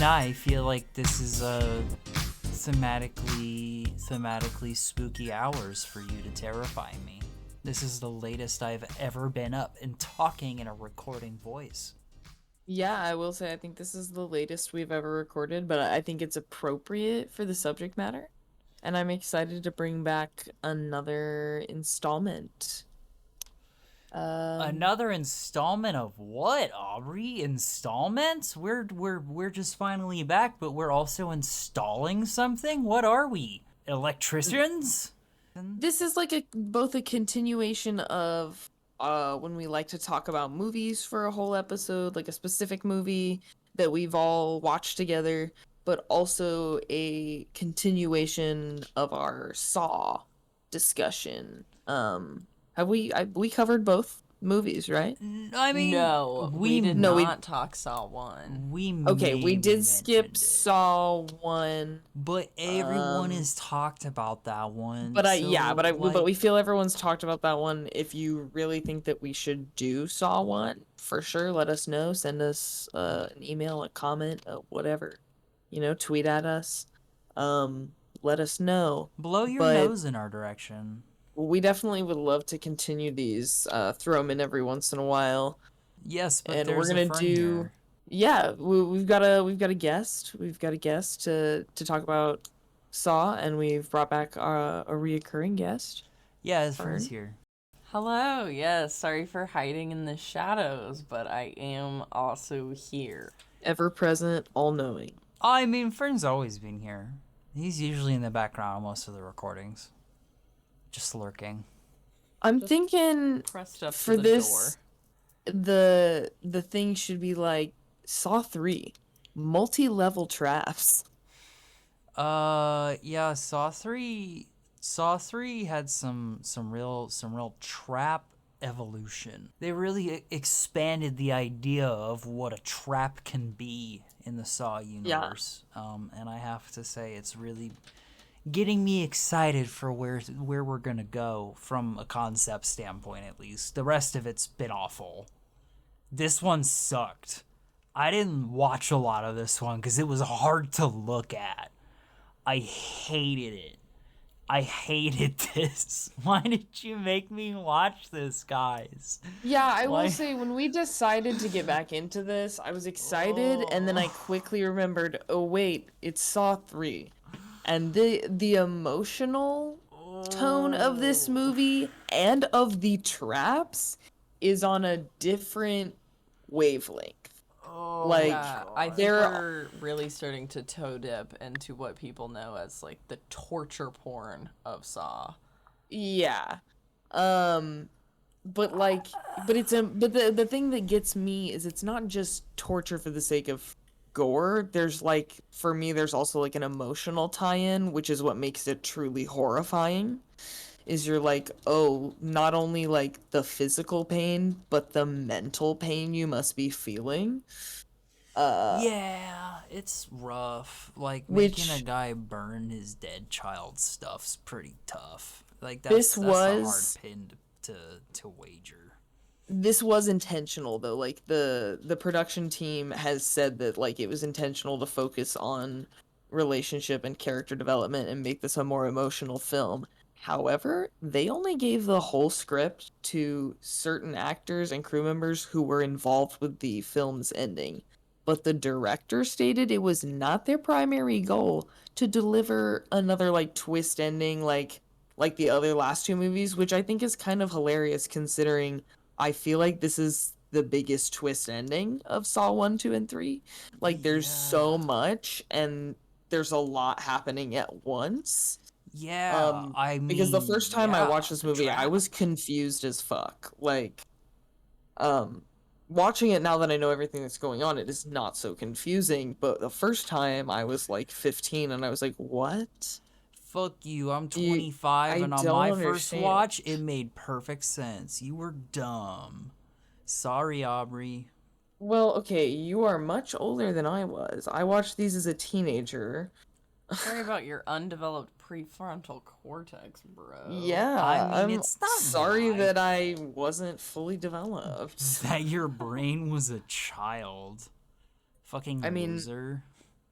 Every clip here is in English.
I feel like this is a thematically spooky hours for you to terrify me. This is the latest I've ever been up and talking in a recording voice. Yeah, I will say I think this is the latest we've ever recorded, but I think it's appropriate for the subject matter. And I'm excited to bring back another installment. Another installment of what, Aubrey? Installments? We're just finally back, but we're also installing something? What are we? Electricians? This is like both a continuation of when we like to talk about movies for a whole episode, like a specific movie that we've all watched together, but also a continuation of our Saw discussion. Have we covered both movies, right? I mean, No, we did no, we- not talk Saw 1. Okay, we did mentioned skip it, Saw 1. but everyone has talked about that one. But so, we feel everyone's talked about that one. If you really think that we should do Saw 1, for sure, let us know. Send us an email, a comment, whatever. Tweet at us. Let us know. blow your but nose in our direction. We definitely would love to continue these. Throw them in every once in a while. Yes, but And there's we're gonna a fern do. here. Yeah, we've got a guest. We've got a guest to talk about Saw, and we've brought back a reoccurring guest. Yeah, his friend's here. Hello, yes, sorry for hiding in the shadows, but I am also here. Ever present, all knowing. I mean, Fern's always been here. He's usually in the background on most of the recordings. Just lurking. I'm thinking Pressed up for to the this, door. the thing should be like Saw 3, multi-level traps. Yeah, Saw 3 had some real trap evolution. They really expanded the idea of what a trap can be in the Saw universe. And I have to say it's really getting me excited for where we're gonna go from a concept standpoint, at least. The rest of it's been awful. This one sucked. I didn't watch a lot of this one because it was hard to look at. I hated it. I hated this. Why did you make me watch this, guys? Yeah, I Why- will say when we decided to get back into this, I was excited, and then I quickly remembered, oh wait, it's Saw 3. And the emotional tone of this movie and of the traps is on a different wavelength. Like, Yeah, I think we're really starting to toe dip into what people know as like the torture porn of Saw. yeah. But like, but the thing that gets me is it's not just torture for the sake of gore. There's like, for me, there's also like an emotional tie-in, which is what makes it truly horrifying. Is you're like, oh, not only like the physical pain, but the mental pain you must be feeling. Yeah, it's rough. Like, making a guy burn his dead child's stuff's pretty tough. Like, that's a hard pin to wager. This was intentional though. Like the production team has said that like it was intentional to focus on relationship and character development and make this a more emotional film. However, they only gave the whole script to certain actors and crew members who were involved with the film's ending. But the director stated it was not their primary goal to deliver another like twist ending like the other last two movies, which I think is kind of hilarious considering I feel like this is the biggest twist ending of Saw 1, 2, and 3. Like, there's so much, and there's a lot happening at once. Yeah, I mean... Because the first time I watched this the movie, I trap. was confused as fuck. Like, watching it now that I know everything that's going on, it is not so confusing. But the first time, I was, like, 15, and I was like, what? Fuck you, I'm 25, and on don't my first understand. watch, it made perfect sense. You were dumb. Sorry, Aubrey. Well, okay, you are much older than I was. I watched these as a teenager. Sorry about your undeveloped prefrontal cortex, bro. Yeah, I mean, I'm it's not sorry my that I wasn't fully developed. That your brain was a child. Fucking I mean, loser.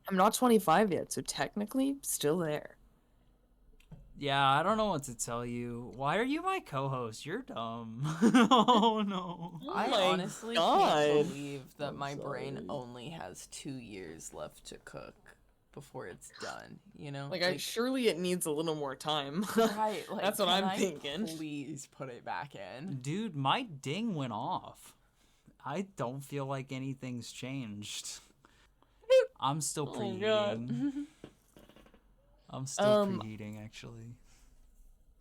I'm not 25 yet, so technically still there. Yeah, I don't know what to tell you. Why are you my co-host? You're dumb. Oh no. I my honestly God. can't believe that I'm my brain sorry. only has 2 years left to cook before it's done, you know? Like, surely it needs a little more time. right, like, That's what can I'm I thinking. please put it back in? Dude, my ding went off. I don't feel like anything's changed. I'm still Oh my God. preheating. I'm still preheating, actually.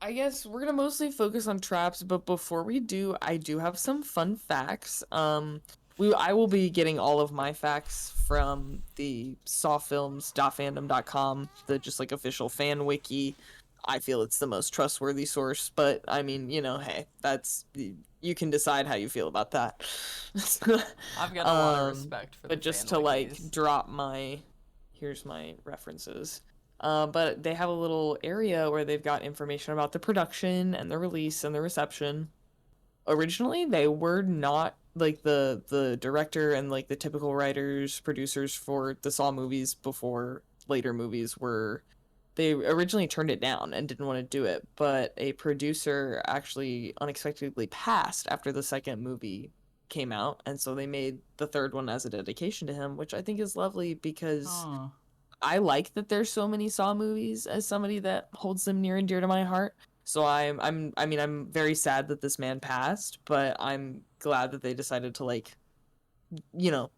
I guess we're gonna mostly focus on traps, but before we do, I do have some fun facts. I will be getting all of my facts from the sawfilms.fandom.com, the just like official fan wiki. I feel it's the most trustworthy source, but I mean, hey, that's you can decide how you feel about that. I've got a lot of respect for the But just fan to like wikis. drop here's my references. But they have a little area where they've got information about the production and the release and the reception. Originally, they were not like the director and like the typical writers, producers for the Saw movies before later movies were. They originally turned it down and didn't want to do it, but a producer actually unexpectedly passed after the second movie came out, and so they made the third one as a dedication to him, which I think is lovely because Huh. I like that there's so many Saw movies as somebody that holds them near and dear to my heart. So I'm very sad that this man passed, but I'm glad that they decided to like,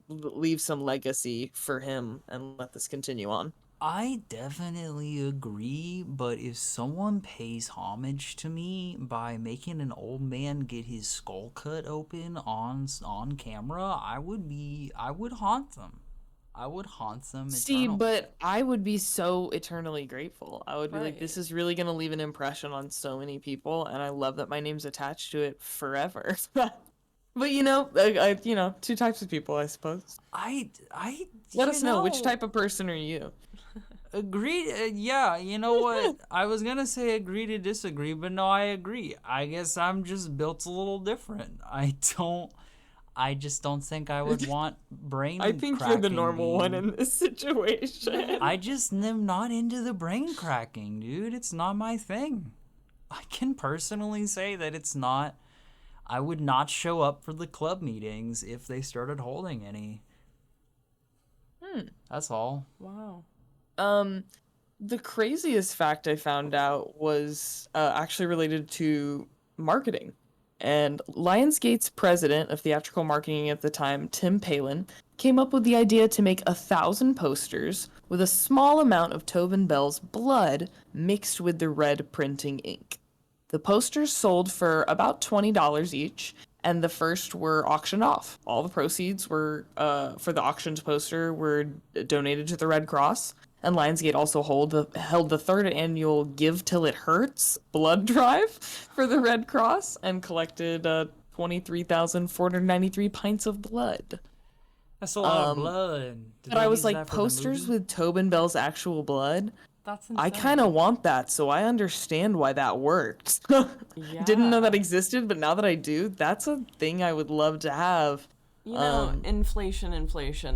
leave some legacy for him and let this continue on. I definitely agree, but if someone pays homage to me by making an old man get his skull cut open on camera, I would haunt them. I would haunt them See, eternally. but I would be so eternally grateful. I would be like, this Right. is really gonna leave an impression on so many people, and I love that my name's attached to it forever. But two types of people, I suppose. Let You us know, which know, type of person are you? agree. Yeah, you know what? I was gonna say agree to disagree, but no, I agree. I guess I'm just built a little different. I just don't think I would want I brain think you're the cracking normal one being. in this situation. I just am not into the brain cracking, dude. It's not my thing. I can personally say that it's not. I would not show up for the club meetings if they started holding any. That's all. Wow. Um, the craziest fact I found out was actually related to marketing. And Lionsgate's president of theatrical marketing at the time, Tim Palin, came up with the idea to make 1,000 posters with a small amount of Tobin Bell's blood mixed with the red printing ink. The posters sold for about $20 each, and the first were auctioned off. All the proceeds were for the auctioned poster were donated to the Red Cross. And Lionsgate also held the third annual Give Till It Hurts blood drive for the Red Cross and collected 23,493 pints of blood. That's a lot of blood. Did But they I was use like, that for the posters movie? with Tobin Bell's actual blood? That's I insane. kind of want that, so I understand why that worked. Didn't know that Yeah. existed, but now that I do, that's a thing I would love to have. You know, inflation,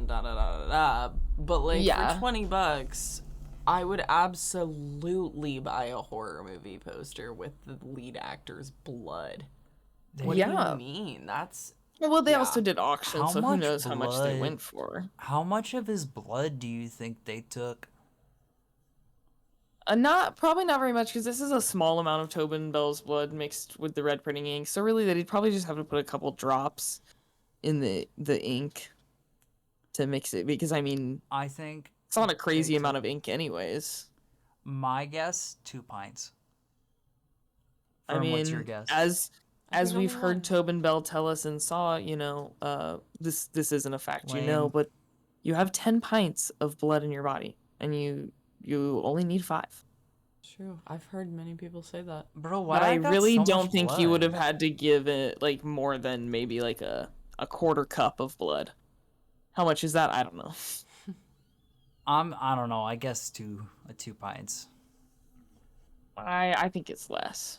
da da da da da. But like Yeah. for $20, I would absolutely buy a horror movie poster with the lead actor's blood. What do Yeah. you mean? That's Well, they Yeah. also did auctions, How so who much knows how much they blood- went for. How much of his blood do you think they took? Probably not very much, because this is a small amount of Tobin Bell's blood mixed with the red printing ink. So really, they'd probably just have to put a couple drops in the ink to mix it, because I mean, I think it's not a crazy they amount took- of ink, anyways. My guess, 2 pints. I Fern, mean, what's your guess? as think we've only heard one. Tobin Bell tell us and saw, this isn't a fact, Lame. but you have 10 pints of blood in your body, and you only need 5. true. I've heard many people say that. Bro, why But I got really so don't much think you would blood? have had to give it like more than maybe like a quarter cup of blood. How much is that? I don't know. I don't know. I guess 2 pints. I think it's less.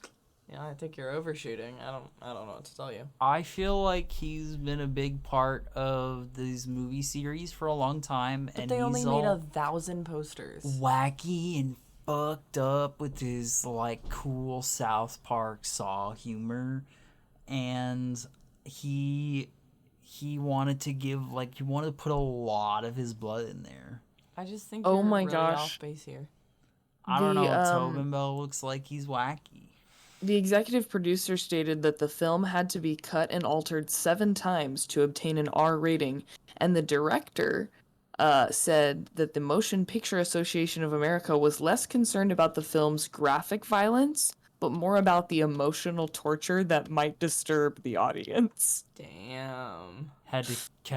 Yeah, I think you're overshooting. I don't know what to tell you. I feel like he's been a big part of these movie series for a long time, But and they only he's made all 1,000 posters. wacky and fucked up with his like cool South Park Saw humor, and he wanted to give like he wanted to put a lot of his blood in there. I just think Oh you're my really gosh. off base here. I don't know. The Tobin Bell looks like he's wacky. the executive producer stated that the film had to be cut and altered 7 times to obtain an R rating, and the director said that the Motion Picture Association of America was less concerned about the film's graphic violence, but more about the emotional torture that might disturb the audience. Damn. Had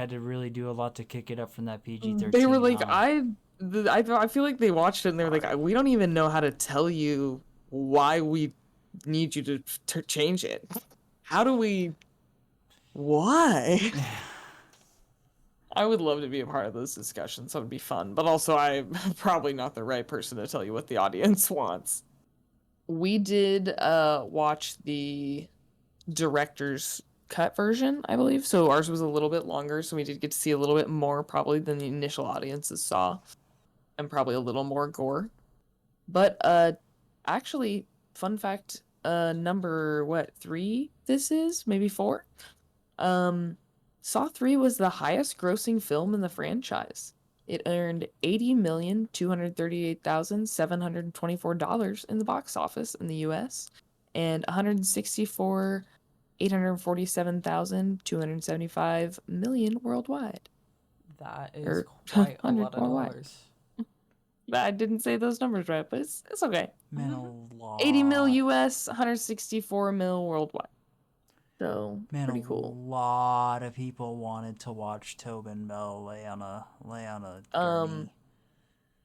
to really do a lot to kick it up from that PG-13. They were like, huh? I feel like they watched it and they were like, we don't even know how to tell you why we need you to change it. How do we? Why? I would love to be a part of those discussions. That would be fun. But also, I'm probably not the right person to tell you what the audience wants. We did watch the director's cut version, I believe. So ours was a little bit longer, so we did get to see a little bit more probably than the initial audiences saw, and probably a little more gore. But actually, fun fact, number what, 3 this is? Maybe 4? Saw 3 was the highest grossing film in the franchise. It earned $80,238,724 in the box office in the US and 164,847,275 million worldwide. That is Or quite a 100 lot of worldwide. dollars. I didn't say those numbers right, but it's okay. Man, a lot. 80 mil US, 164 mil worldwide. So, Man, pretty a cool. lot of people wanted to watch Tobin Bell lay on a Um, gurney.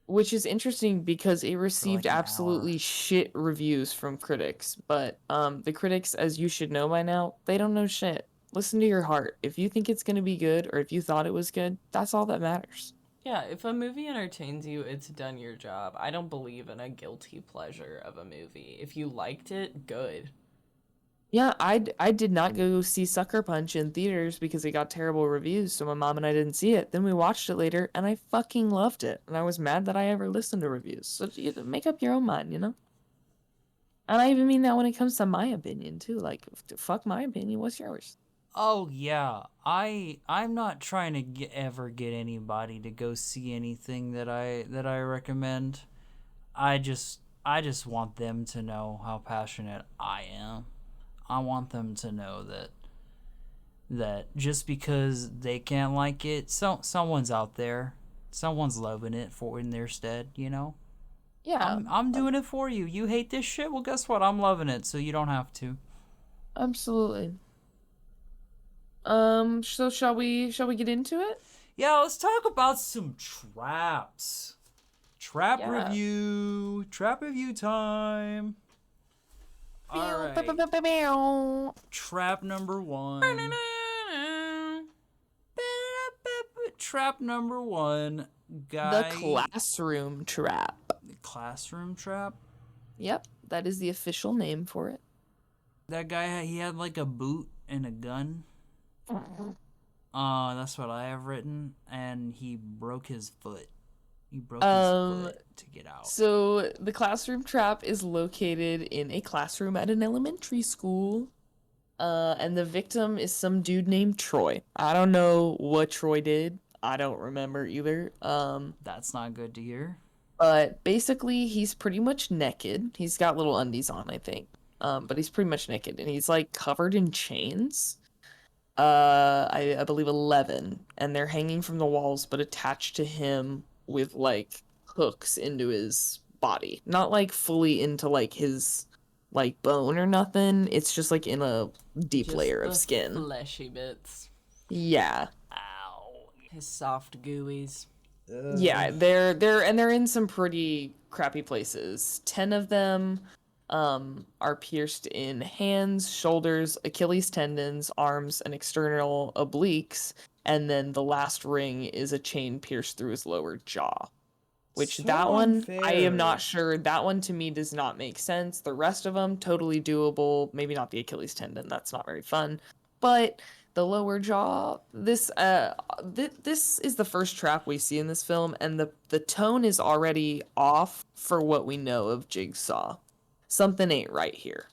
Which is interesting because it received like, an absolutely hour. shit reviews from critics. But the critics, as you should know by now, they don't know shit. Listen to your heart. If you think it's gonna be good, or if you thought it was good, that's all that matters. Yeah, if a movie entertains you, it's done your job. I don't believe in a guilty pleasure of a movie. If you liked it, good. Yeah, I did not go see Sucker Punch in theaters because it got terrible reviews, so my mom and I didn't see it. Then we watched it later, and I fucking loved it. And I was mad that I ever listened to reviews. So you make up your own mind, you know? And I even mean that when it comes to my opinion, too. Like, fuck my opinion, what's yours? Oh yeah, I'm not trying to ever get anybody to go see anything that I recommend. I just want them to know how passionate I am. I want them to know that just because they can't like it, someone's out there, someone's loving it for in their stead. You know, Yeah, I'm doing it for you. You hate this shit? Well, guess what? I'm loving it, so you don't have to. absolutely. So shall we get into it? Yeah, let's talk about some traps. Trap Yeah. review time. All right. Trap number 1. Trap number 1. Guy. The classroom trap. Classroom trap. Yep, that is the official name for it. That guy, he had like a boot and a gun. That's what I have written. And he broke his foot. He broke his foot to get out. So the classroom trap is located in a classroom at an elementary school. And the victim is some dude named Troy. I don't know what Troy did. I don't remember either. That's not good to hear. But basically he's pretty much naked. He's got little undies on, I think. But he's pretty much naked and he's like covered in chains. I believe 11, and they're hanging from the walls but attached to him with like hooks into his body. Not like fully into like his like bone or nothing. It's just like in a deep Just layer the of skin. fleshy bits. Yeah. Ow. His soft gooeys. Yeah, they're in some pretty crappy places. 10 of them are pierced in hands, shoulders, Achilles tendons, arms, and external obliques, and then the last ring is a chain pierced through his lower jaw. which So that one, I am unfair. not sure. That one to me does not make sense. The rest of them, totally doable. Maybe not the Achilles tendon. That's not very fun. But the lower jaw, this is the first trap we see in this film, and the tone is already off for what we know of Jigsaw. Something ain't right here.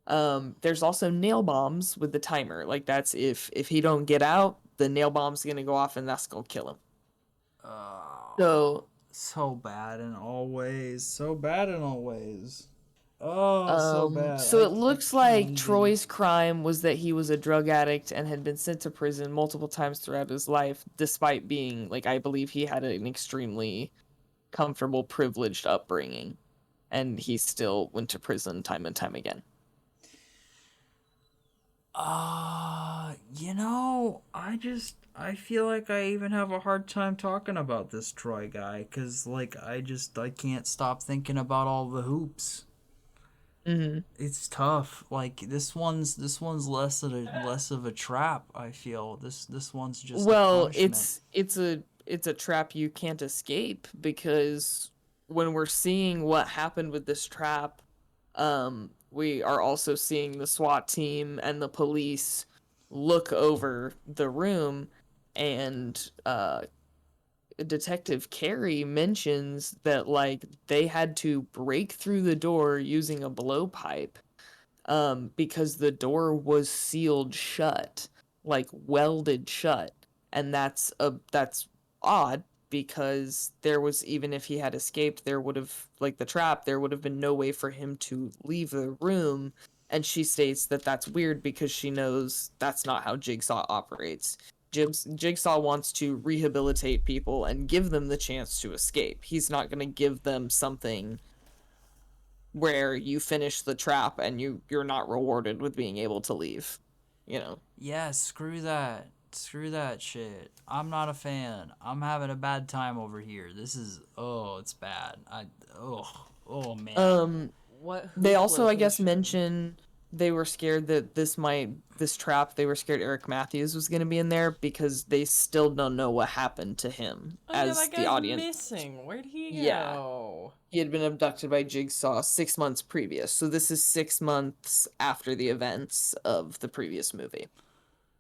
There's also nail bombs with the timer. Like, that's if he don't get out, the nail bomb's gonna go off and that's gonna kill him. So So bad in all ways. So bad in all ways. Oh, so bad. so it I looks can't like even- Troy's crime was that he was a drug addict and had been sent to prison multiple times throughout his life, despite being, like, I believe he had an extremely comfortable, privileged upbringing, and he still went to prison time and time again. I feel like I even have a hard time talking about this Troy guy, cause like I can't stop thinking about all the hoops. Mm-hmm. It's tough. Like this one's less of a trap. I feel this one's just a Well, punishment. it's a trap you can't escape, because when we're seeing what happened with this trap, we are also seeing the SWAT team and the police look over the room, and Detective Carey mentions that, like, they had to break through the door using a blowpipe, because the door was sealed shut, like welded shut, and that's odd, because there was, even if he had escaped, there would have, like, the trap, there would have been no way for him to leave the room. And she states that that's weird because she knows that's not how Jigsaw operates. Jigsaw wants to rehabilitate people and give them the chance to escape. He's not going to give them something where you finish the trap and you're not rewarded with being able to leave, you know. Yeah, screw that. Screw that shit. I'm not a fan. I'm having a bad time over here. This is it's bad. Oh man. What? They hoop also, I guess, location? mention they were scared that this trap, they were scared Eric Matthews was going to be in there, because they still don't know what happened to him. Oh, yeah, As that the guy's audience, missing. Where'd he Yeah. go? he had been abducted by Jigsaw 6 months previous. So this is 6 months after the events of the previous movie.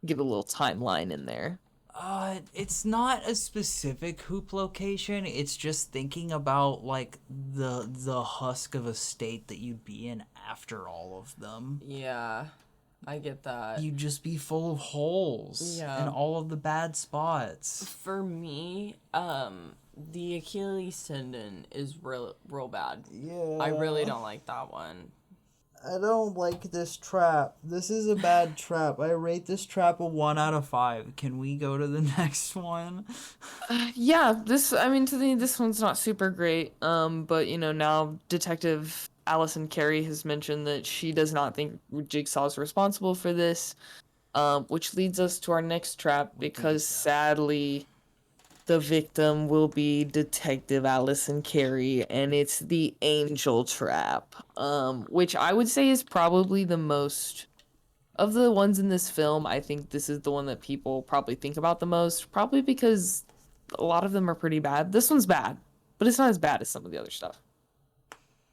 Give a little timeline in there. It's not a specific hoop location. It's just thinking about like the husk of a state that you'd be in after all of them. Yeah, I get that. You'd just be full of holes Yeah. and all of the bad spots. For me, the Achilles tendon is real bad. Yeah. I really don't like that one. I don't like this trap. This is a bad trap. I rate this trap a 1 out of 5. Can we go to the next one? Yeah, to me, this one's not super great. But now Detective Allison Carey has mentioned that she does not think Jigsaw's responsible for this. Which leads us to our next trap, because sadly, the victim will be Detective Allison Carey, and it's the angel trap. Which I would say is probably the most of the ones in this film. I think this is the one that people probably think about the most, probably because a lot of them are pretty bad. This one's bad, but it's not as bad as some of the other stuff.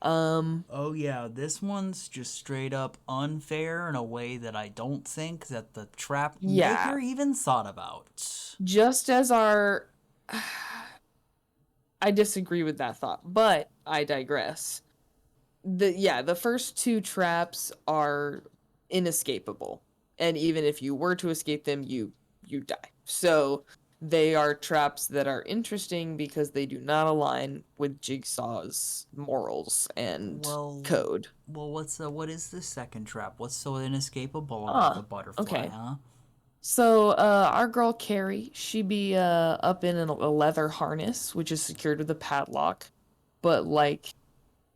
Oh yeah, this one's just straight up unfair in a way that I don't think that the trap Yeah. maker even thought about. Just as our... I disagree with that thought, but I digress. The first two traps are inescapable, and even if you were to escape them, you die. So they are traps that are interesting because they do not align with Jigsaw's morals and code. Well, what is the second trap? What's so inescapable about the butterfly, okay. huh? So, our girl Carrie, she be up in a leather harness, which is secured with a padlock, but like,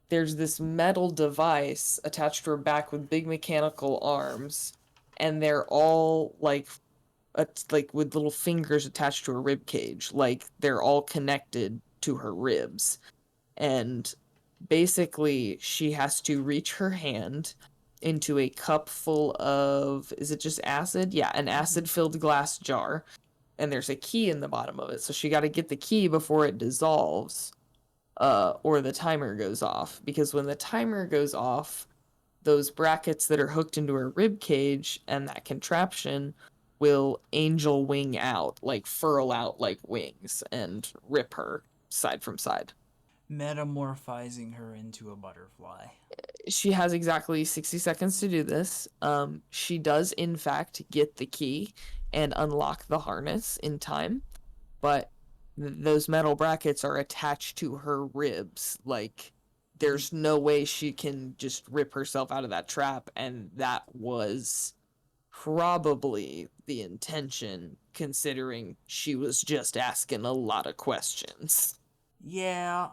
there's this metal device attached to her back with big mechanical arms, and they're all like with little fingers attached to her rib cage, like they're all connected to her ribs, and basically she has to reach her hand into a cup full of, is it just acid? Yeah, an acid-filled glass jar, and there's a key in the bottom of it. So she got to get the key before it dissolves. or the timer goes off. Because when the timer goes off, those brackets that are hooked into her rib cage and that contraption will angel wing out, like furl out like wings and rip her side from side. Metamorphizing her into a butterfly. She has exactly 60 seconds to do this. She does, in fact, get the key and unlock the harness in time, but those metal brackets are attached to her ribs. Like, there's no way she can just rip herself out of that trap, and that was probably the intention, considering she was just asking a lot of questions. Yeah,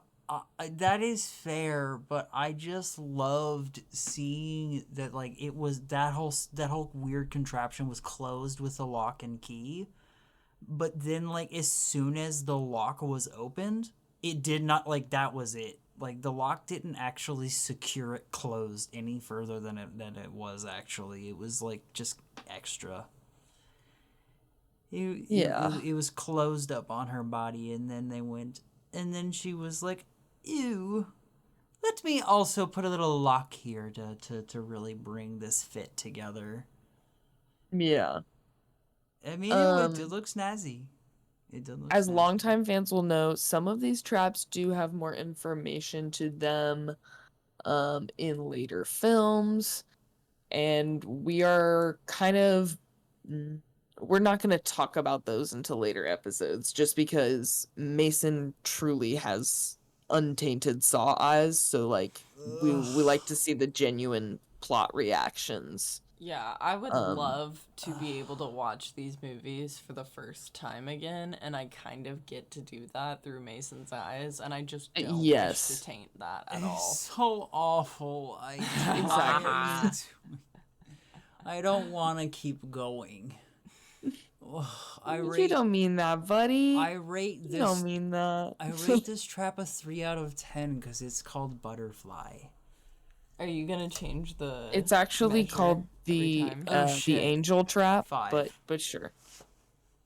that is fair, but I just loved seeing that, like, it was that whole weird contraption was closed with a lock and key, but then, like, as soon as the lock was opened, it did not, like, that was it. Like, the lock didn't actually secure it closed any further than it was actually. It was, like, just extra. It was closed up on her body, and then she was like, ew, let me also put a little lock here to really bring this fit together. Yeah. I mean, it looks snazzy. It does look As snazzy. longtime fans will know, some of these traps do have more information to them in later films, and we are kind of we're not going to talk about those until later episodes, just because Mason truly has untainted saw eyes, so like we like to see the genuine plot reactions. Yeah, I would love to be able to watch these movies for the first time again, and I kind of get to do that through Mason's eyes, and I just don't wish to taint that at all. It's so awful. Exactly. I don't want to keep going. You don't mean that, buddy. I rate this. You don't mean that. I rate this trap a 3 out of 10 because it's called Butterfly. Are you gonna change the? It's actually measure called every the time? the angel trap, 5. but sure.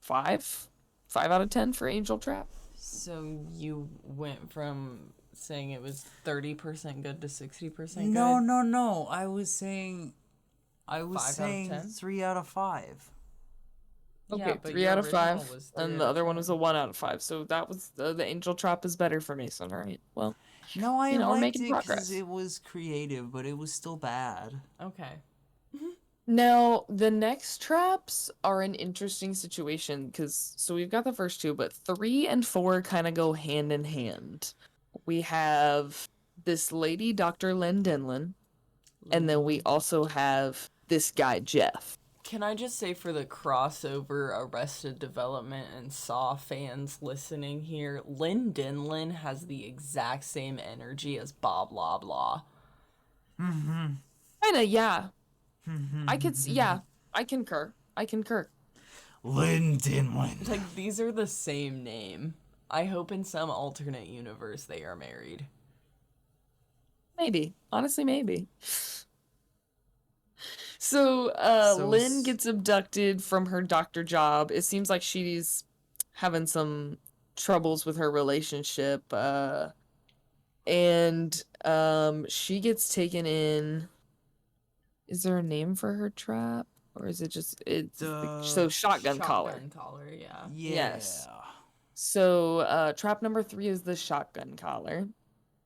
5 out of 10 for angel trap. So you went from saying it was 30% good to 60% good? No. I was saying 5 out of 10? 3 out of 5. Okay, Yeah, but 3 your out of original 5, was 3 and out the of other one 10. was a 1 out of 5. So that was the angel trap is better for Mason. All right. Well, No, I we're liked making it because progress. it was creative, but it was still bad. Okay. Now, the next traps are an interesting situation because so we've got the first two, but 3 and 4 kind of go hand in hand. We have this lady, Dr. Lynn, and then we also have this guy, Jeff. Can I just say for the crossover Arrested Development and Saw fans listening here, Lynn Dinlin has the exact same energy as Bob Loblaw. Kinda, yeah. I concur. Lyndon. Like, these are the same name. I hope in some alternate universe they are married. Maybe. Honestly, maybe. So, Lynn gets abducted from her doctor job. It seems like she's having some troubles with her relationship. And she gets taken in. Is there a name for her trap? Or is it just shotgun collar. Shotgun collar, yeah. Yes. So, trap number 3 is the shotgun collar.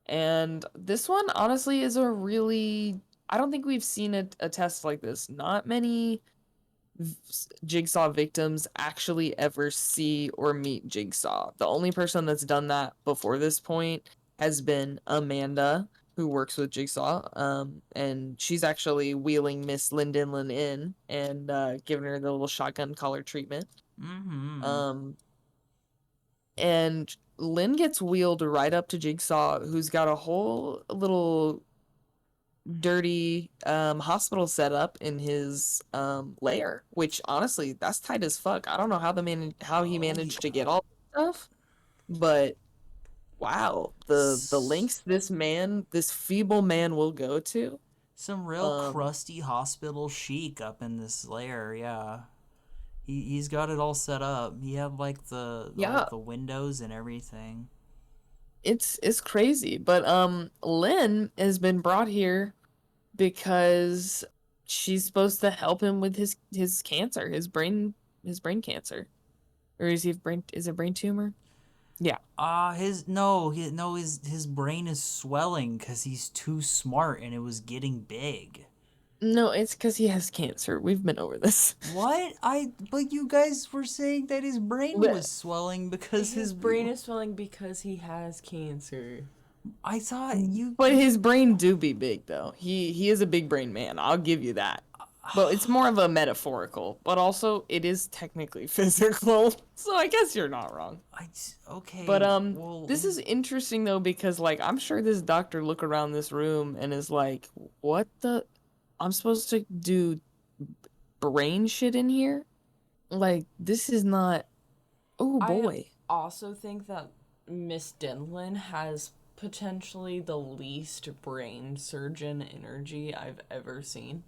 And this one, honestly, is a really... I don't think we've seen a test like this. Not many Jigsaw victims actually ever see or meet Jigsaw. The only person that's done that before this point has been Amanda, who works with Jigsaw. And she's actually wheeling Miss Lynn in and giving her the little shotgun collar treatment. And Lynn gets wheeled right up to Jigsaw, who's got a whole little dirty hospital set up in his lair, which honestly, that's tight as fuck. I don't know how he managed to get all that stuff, but wow, the lengths this feeble man will go to. Some real crusty hospital chic up in this lair, yeah. He's got it all set up. He had like the windows and everything. It's crazy. But Lynn has been brought here because she's supposed to help him with his cancer, his brain cancer. Or is it brain tumor? Yeah. His brain is swelling because he's too smart and it was getting big. No, it's because he has cancer. We've been over this. What? But you guys were saying that his brain was swelling because his brain is swelling because he has cancer. I thought you. But his brain do be big though. He is a big brain man. I'll give you that. But it's more of a metaphorical, but also it is technically physical. So I guess you're not wrong. Okay. But well, this is interesting though because like I'm sure this doctor look around this room and is like, "What the I'm supposed to do brain shit in here?" Like this is not Oh boy. I also think that Miss Denlin has potentially the least brain surgeon energy I've ever seen.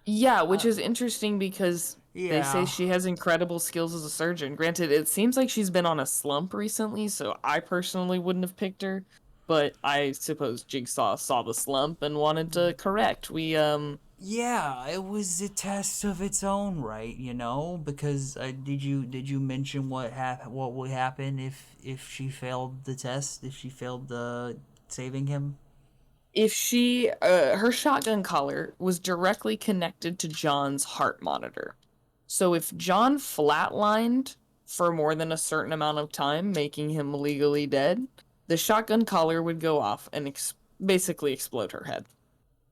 Yeah, which is interesting because they say she has incredible skills as a surgeon. Granted, it seems like she's been on a slump recently, so I personally wouldn't have picked her. But I suppose Jigsaw saw the slump and wanted to correct. Yeah, it was a test of its own right, because did you mention what would happen if she failed the test, if she failed saving him? If her shotgun collar was directly connected to John's heart monitor. So if John flatlined for more than a certain amount of time, making him legally dead, the shotgun collar would go off and basically explode her head.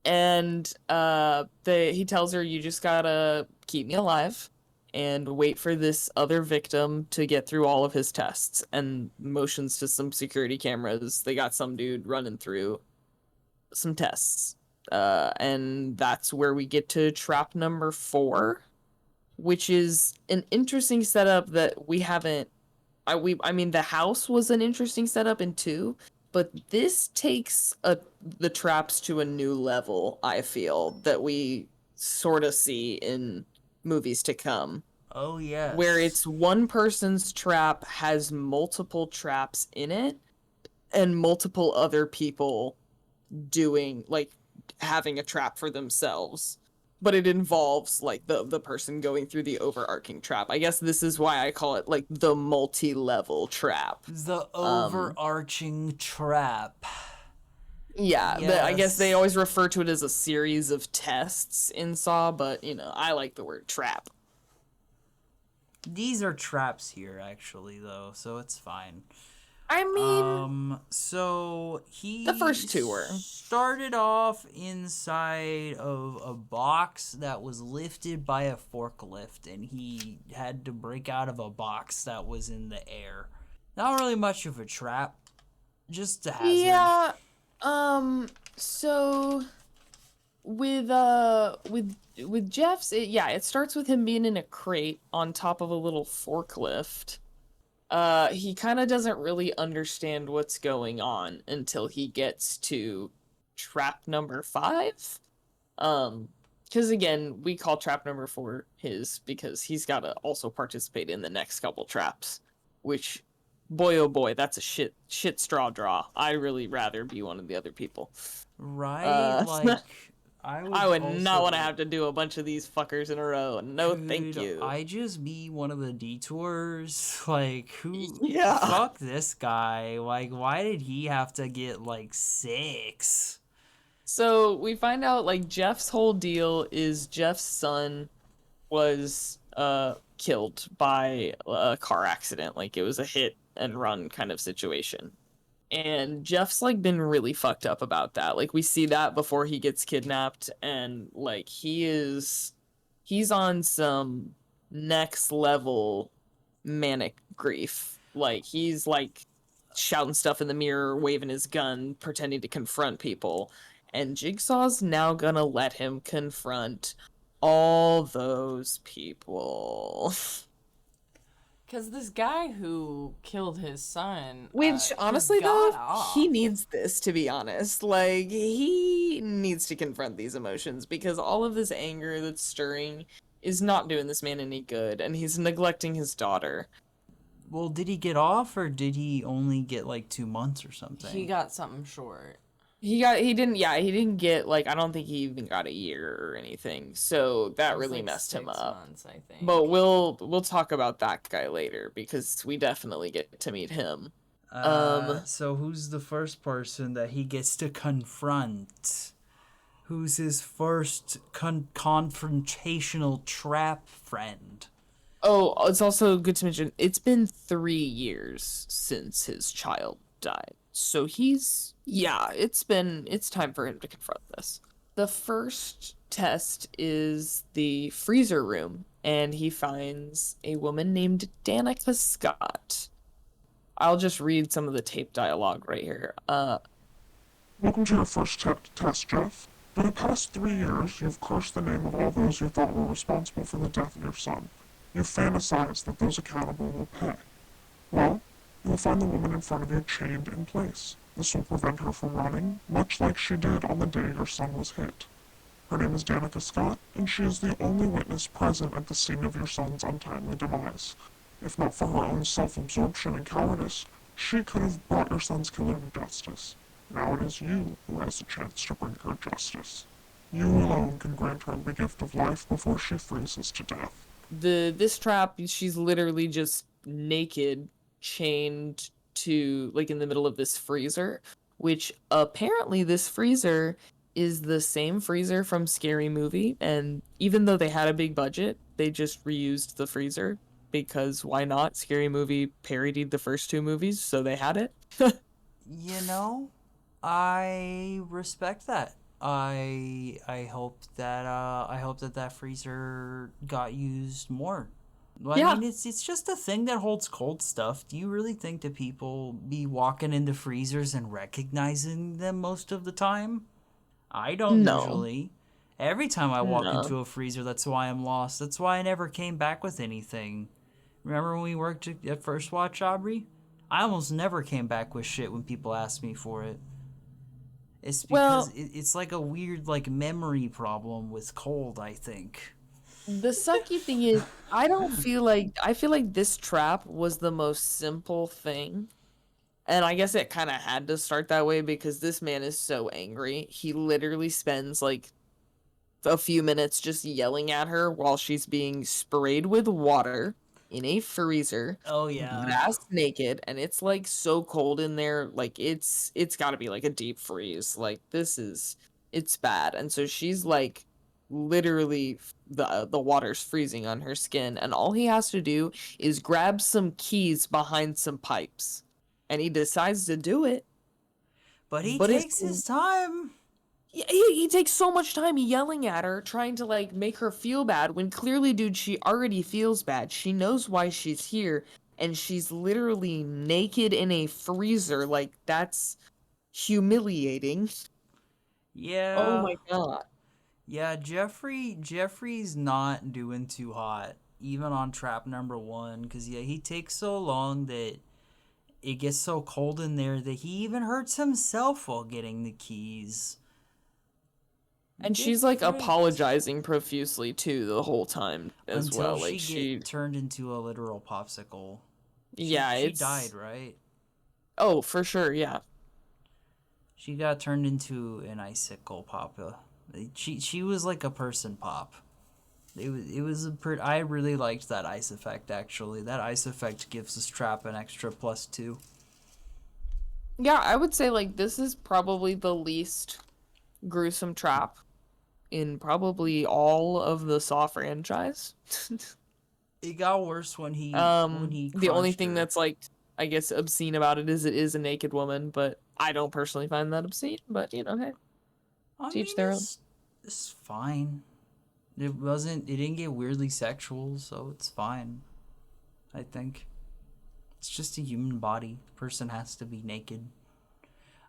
And he tells her, "You just gotta keep me alive and wait for this other victim to get through all of his tests." And motions to some security cameras. They got some dude running through some tests. And that's where we get to trap number 4, which is an interesting setup that we haven't. I mean, the house was an interesting setup in 2, but this takes the traps to a new level, I feel, that we sort of see in movies to come. Oh, yes. Where it's one person's trap has multiple traps in it, and multiple other people having a trap for themselves. But it involves, like, the person going through the overarching trap. I guess this is why I call it, like, the multi-level trap. The overarching trap. Yeah, yes. I guess they always refer to it as a series of tests in Saw, but, I like the word trap. These are traps here, actually, though, so it's fine. I mean, so the first 2 were started off inside of a box that was lifted by a forklift, and he had to break out of a box that was in the air. Not really much of a trap, just a hazard. Yeah. So with Jeff's, it starts with him being in a crate on top of a little forklift. He kind of doesn't really understand what's going on until he gets to trap number 5. Because again, we call trap number 4 his because he's got to also participate in the next couple traps, which, boy oh boy, that's a shit straw draw. I really rather be one of the other people. Right? I would not want to have to do a bunch of these fuckers in a row. No, thank you. I just be one of the detours. Like, who? Yeah. Fuck this guy. Like, why did he have to get, 6? So we find out, Jeff's whole deal is Jeff's son was killed by a car accident. It was a hit and run kind of situation. And Jeff's been really fucked up about that. We see that before he gets kidnapped, and he's on some next level manic grief. He's shouting stuff in the mirror, waving his gun, pretending to confront people. And Jigsaw's now gonna let him confront all those people. Because this guy who killed his son... Which, honestly, though, he needs this, to be honest. He needs to confront these emotions, because all of this anger that's stirring is not doing this man any good, and he's neglecting his daughter. Well, did he get off, or did he only get like 2 months or something? He got something short. He didn't get, like, I don't think he even got a year or anything. So that really like messed him 6 up. months, I think. But we'll talk about that guy later because we definitely get to meet him. So who's the first person that he gets to confront? Who's his first confrontational trap friend? Oh, it's also good to mention it's been 3 years since his child died. So it's time for him to confront this. The first test is the freezer room, and he finds a woman named Danica Scott. I'll just read some of the tape dialogue right here. Welcome to your first test, Jeff. For the past 3 years, you've cursed the name of all those you thought were responsible for the death of your son. You've fantasized that those accountable will pay. Well, you will find the woman in front of you chained in place. This will prevent her from running, much like she did on the day your son was hit. Her name is Danica Scott, and she is the only witness present at the scene of your son's untimely demise. If not for her own self-absorption and cowardice, she could have brought your son's killer to justice. Now it is you who has the chance to bring her justice. You alone can grant her the gift of life before she freezes to death. This trap, she's literally just naked, chained to, like, in the middle of this freezer, which apparently this freezer is the same freezer from Scary Movie, and even though they had a big budget, they just reused the freezer because why not? Scary Movie parodied the first 2 movies, so they had it. You know, I respect that. I hope that freezer got used more. Well, Yeah. I mean, it's just a thing that holds cold stuff. Do you really think that people be walking into freezers and recognizing them most of the time? I don't No. usually. Every time I walk No. into a freezer, that's why I'm lost. That's why I never came back with anything. Remember when we worked at First Watch, Aubrey? I almost never came back with shit when people asked me for it. It's because it's like a weird like memory problem with cold, I think. The sucky thing is, I feel like this trap was the most simple thing. And I guess it kind of had to start that way because this man is so angry. He literally spends like a few minutes just yelling at her while she's being sprayed with water in a freezer. Oh yeah. Ass naked, and it's like so cold in there, like it's got to be like a deep freeze. Like it's bad. And so she's like literally the water's freezing on her skin, and all he has to do is grab some keys behind some pipes. And he decides to do it. But he takes his time. He takes so much time yelling at her, trying to like make her feel bad, when clearly, dude, she already feels bad. She knows why she's here, and she's literally naked in a freezer. Like, that's humiliating. Yeah. Oh my god. Yeah, Jeffrey's not doing too hot, even on trap number 1, because yeah, he takes so long that it gets so cold in there that he even hurts himself while getting the keys. And she's like apologizing profusely too the whole time as Until well. Like she turned into a literal popsicle. She it's... died, right? Oh, for sure, yeah. She got turned into an icicle papa. She was like a person pop. It was I really liked that ice effect, actually. That ice effect gives this trap an extra +2. Yeah, I would say like this is probably the least gruesome trap in probably all of the Saw franchise. It got worse when he the only thing her. that's like, I guess, obscene about it is a naked woman, but I don't personally find that obscene. But you know, hey, teach their own. It's fine. It didn't get weirdly sexual, so it's fine. I think it's just a human body. The person has to be naked.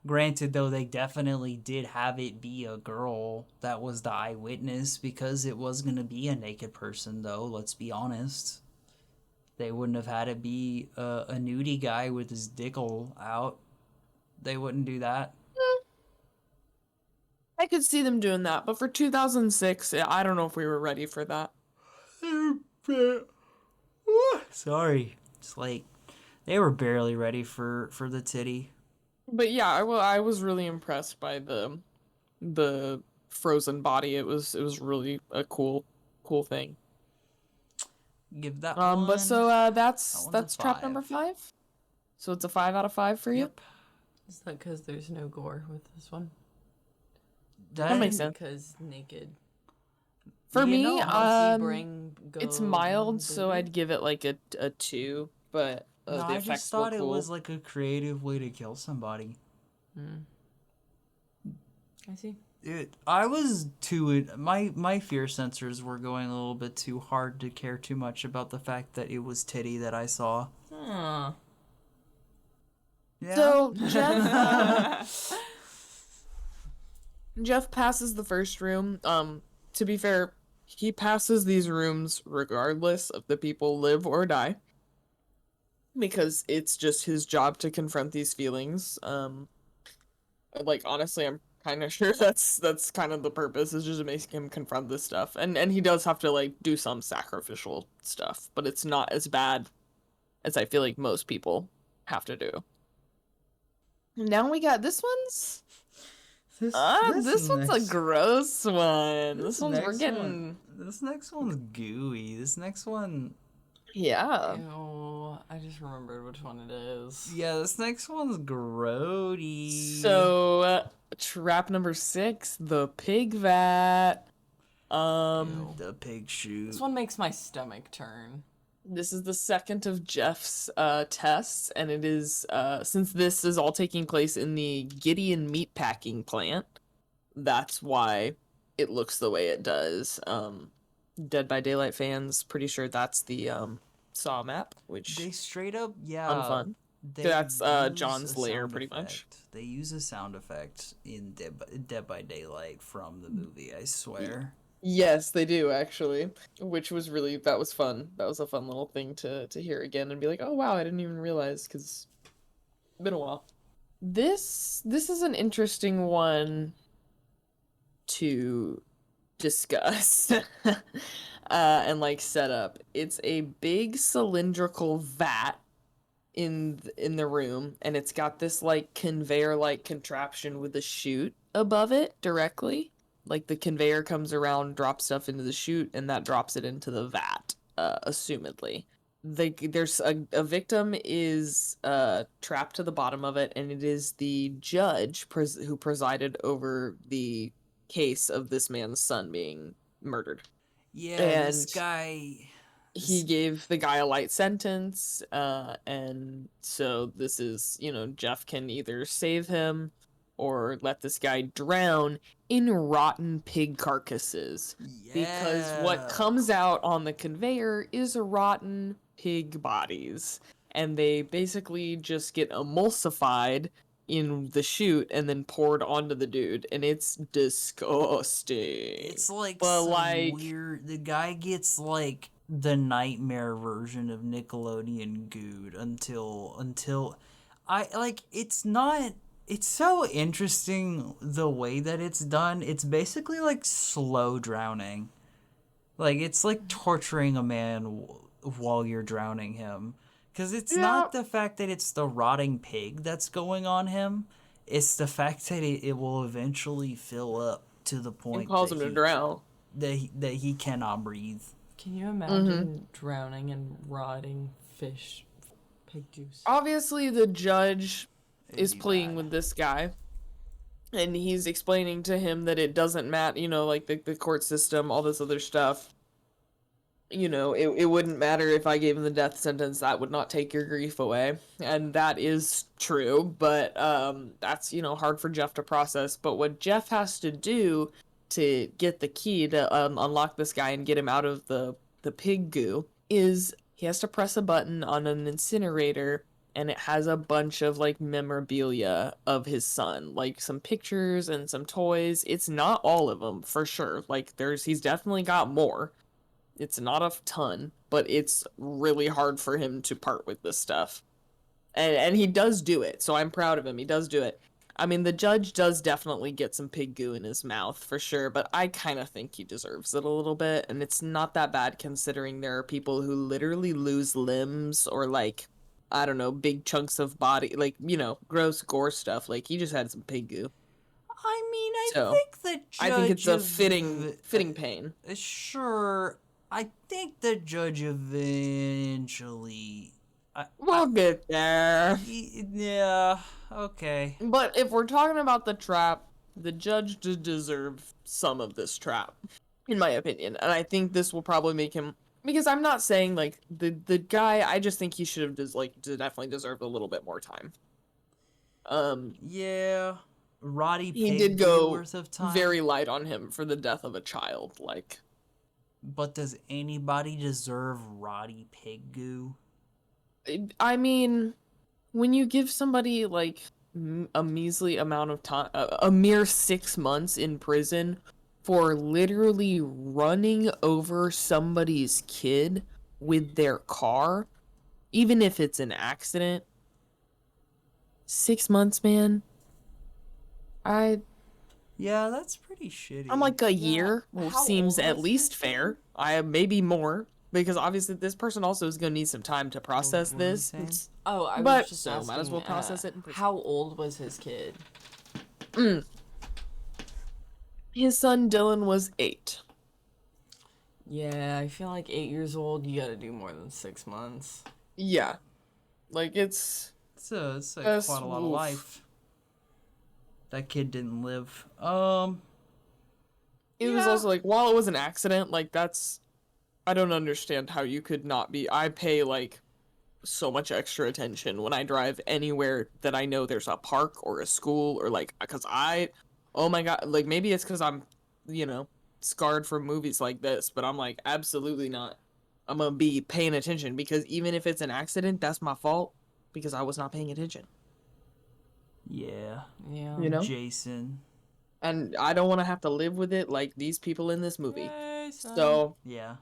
Granted, though, they definitely did have it be a girl that was the eyewitness, because it was going to be a naked person, though, let's be honest. They wouldn't have had it be a nudie guy with his dickle out. They wouldn't do that. I could see them doing that, but for 2006, I don't know if we were ready for that. Sorry. It's late. They were barely ready for the titty. But yeah, I was really impressed by the frozen body. It was really a cool thing. Give that one. But so that's a trap 5. number 5. So it's a 5 out of 5 for you. Yep. Is that because there's no gore with this one? That makes sense. Because naked. For me, it's mild, so I'd give it like a 2. But no, the I effects just thought were it cool. was like a creative way to kill somebody. I see. I was too. My fear sensors were going a little bit too hard to care too much about the fact that it was titty that I saw. Huh. Yeah. So Jeff passes the first room. To be fair, he passes these rooms regardless of the people live or die, because it's just his job to confront these feelings. Like, honestly, I'm kind of sure that's kind of the purpose, is just to make him confront this stuff. And he does have to, like, do some sacrificial stuff, but it's not as bad as I feel like most people have to do. Now we got this one's. This one's a gross one. This next one's gooey. This next one. Yeah. Ew, I just remembered which one it is. Yeah, this next one's grody. So, trap number 6, the pig vat. The pig shoot. This one makes my stomach turn. This is the second of Jeff's tests, and it is, since this is all taking place in the Gideon meatpacking plant, that's why it looks the way it does. Dead by Daylight fans, pretty sure that's the Saw map, which they straight up, unfun. That's John's lair, pretty much. They use a sound effect in Dead by Daylight from the movie, I swear. Yes, they do, actually, which was that was fun. That was a fun little thing to hear again and be like, oh wow, I didn't even realize, because it's been a while. This is an interesting one to discuss and like set up. It's a big cylindrical vat in the room, and it's got this like conveyor like contraption with a chute above it directly. Like, the conveyor comes around, drops stuff into the chute, and that drops it into the vat, assumedly. There's a victim is trapped to the bottom of it, and it is the judge who presided over the case of this man's son being murdered. Yeah, and this guy... He gave the guy a light sentence, and so this is, Jeff can either save him or let this guy drown in rotten pig carcasses. Yeah. Because what comes out on the conveyor is rotten pig bodies. And they basically just get emulsified in the chute and then poured onto the dude. And it's disgusting. It's like weird... The guy gets, like, the nightmare version of Nickelodeon Good until... it's not... It's so interesting the way that it's done. It's basically like slow drowning. Like, it's like torturing a man while you're drowning him. Because it's not the fact that it's the rotting pig that's going on him. It's the fact that it will eventually fill up to the point it calls him to drown. That he cannot breathe. Can you imagine drowning in rotting pig juice? Obviously, the judge is pleading with this guy, and he's explaining to him that it doesn't matter, like the court system, all this other stuff. It wouldn't matter if I gave him the death sentence. That would not take your grief away. And that is true, but that's, hard for Jeff to process. But what Jeff has to do to get the key to unlock this guy and get him out of the pig goo is he has to press a button on an incinerator, and it has a bunch of, like, memorabilia of his son. Like, some pictures and some toys. It's not all of them, for sure. Like, he's definitely got more. It's not a ton, but it's really hard for him to part with this stuff. And he does do it, so I'm proud of him. He does do it. I mean, the judge does definitely get some pig goo in his mouth, for sure, but I kind of think he deserves it a little bit, and it's not that bad considering there are people who literally lose limbs or, like, I don't know, big chunks of body, like, you know, gross gore stuff. Like, he just had some pig goo. I mean, So, think the judge I think it's a fitting pain. Sure, I think the judge eventually. We'll get there. Yeah, okay. But if we're talking about the trap, the judge did deserve some of this trap, in my opinion. And I think this will probably make him, because I'm not saying like the guy, I just think he should have definitely deserved a little bit more time. Yeah, Roddy he Pig did go worth of time. very light on him for the death of a child. Like, but does anybody deserve Roddy Pig goo? I mean, when you give somebody like a measly amount of time, a mere 6 months in prison for literally running over somebody's kid with their car, even if it's an accident, 6 months, man. Yeah, that's pretty shitty. I'm like, a year How seems old at was least this fair. Maybe more, because obviously this person also is gonna need some time to process what are you this. saying? Oh, I But was just so asking, might as well process it in prison. how old was his kid? His son Dylan was 8. Yeah, I feel like 8 years old, you gotta do more than 6 months. Yeah, like it's It's That's- quite a lot of oof. life. That kid didn't live. It was Yeah. also like, while it was an accident, like I don't understand how you could not be. I pay like so much extra attention when I drive anywhere that I know there's a park or a school, or like, oh my God, like maybe it's because I'm, you know, scarred from movies like this, but I'm like, absolutely not. I'm gonna be paying attention, because even if it's an accident, that's my fault because I was not paying attention. Yeah. Yeah. You know? Jason. And I don't want to have to live with it like these people in this movie. Jason. So Yeah.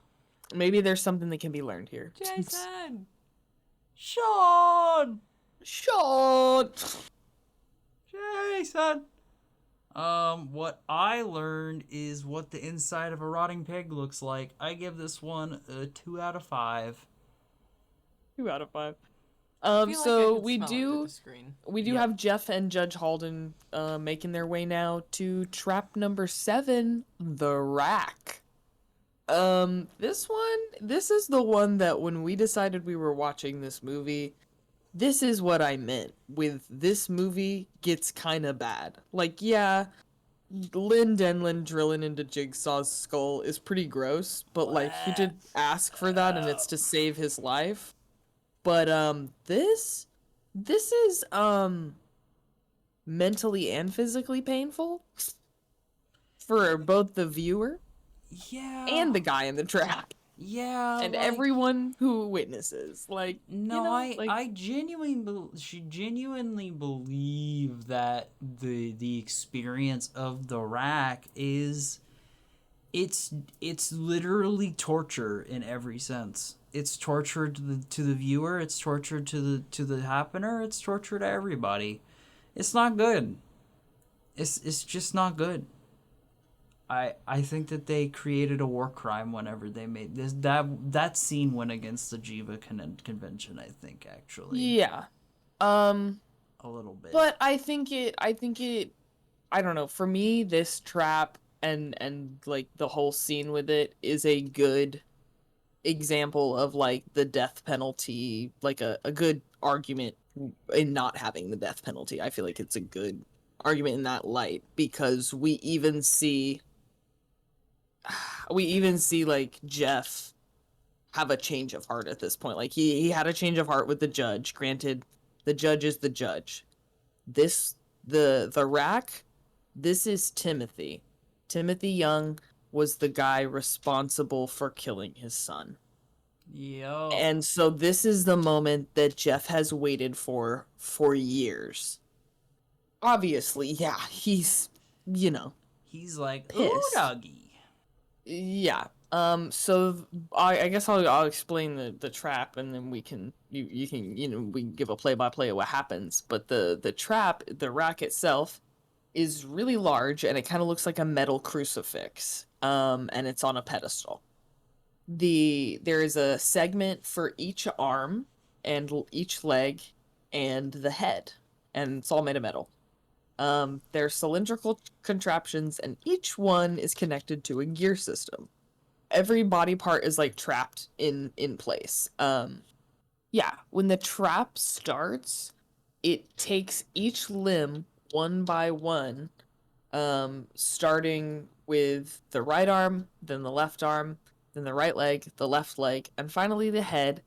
maybe there's something that can be learned here. Jason. Sean! Shot. Jason! What I learned is what the inside of a rotting pig looks like. I give this one a 2 out of 5. 2 out of 5. I feel So like I we can smell it through do the screen. Yep. have Jeff and Judge Halden making their way now to trap number 7, the rack. This is the one that when we decided we were watching this movie, this is what I meant with this movie gets kind of bad. Like, yeah, Lynn Denlin drilling into Jigsaw's skull is pretty gross, but like he did ask for that and it's to save his life. But this is mentally and physically painful for both the viewer Yeah. and the guy in the trap Yeah. and like, everyone who witnesses. Like, No, you know, I genuinely believe that the experience of the rack is it's literally torture in every sense. It's torture to the viewer, it's torture to the happener, it's torture to everybody. It's not good. It's just not good. I think that they created a war crime whenever they made this. That scene went against the Jiva convention, I think, actually. yeah. A little bit. But I think it I don't know, for me this trap and like the whole scene with it is a good example of like the death penalty, like a good argument in not having the death penalty. I feel like it's a good argument in that light, because we even see like Jeff have a change of heart at this point. Like he had a change of heart with the judge. Granted, the judge is the judge. The rack, this is Timothy. Timothy Young was the guy responsible for killing his son. Yo. And so this is the moment that Jeff has waited for years. Obviously, yeah, he's, you know, He's like, ooh, pissed. doggy. Yeah. So I guess I'll explain the trap, and then we can we can give a play-by-play of what happens. But the trap, the rack itself, is really large, and it kind of looks like a metal crucifix. And it's on a pedestal. There is a segment for each arm, and each leg and the head, and it's all made of metal. They're cylindrical contraptions, and each one is connected to a gear system. Every body part is like trapped in place. Yeah, when the trap starts, it takes each limb one by one, starting with the right arm, then the left arm, then the right leg, the left leg, and finally the head,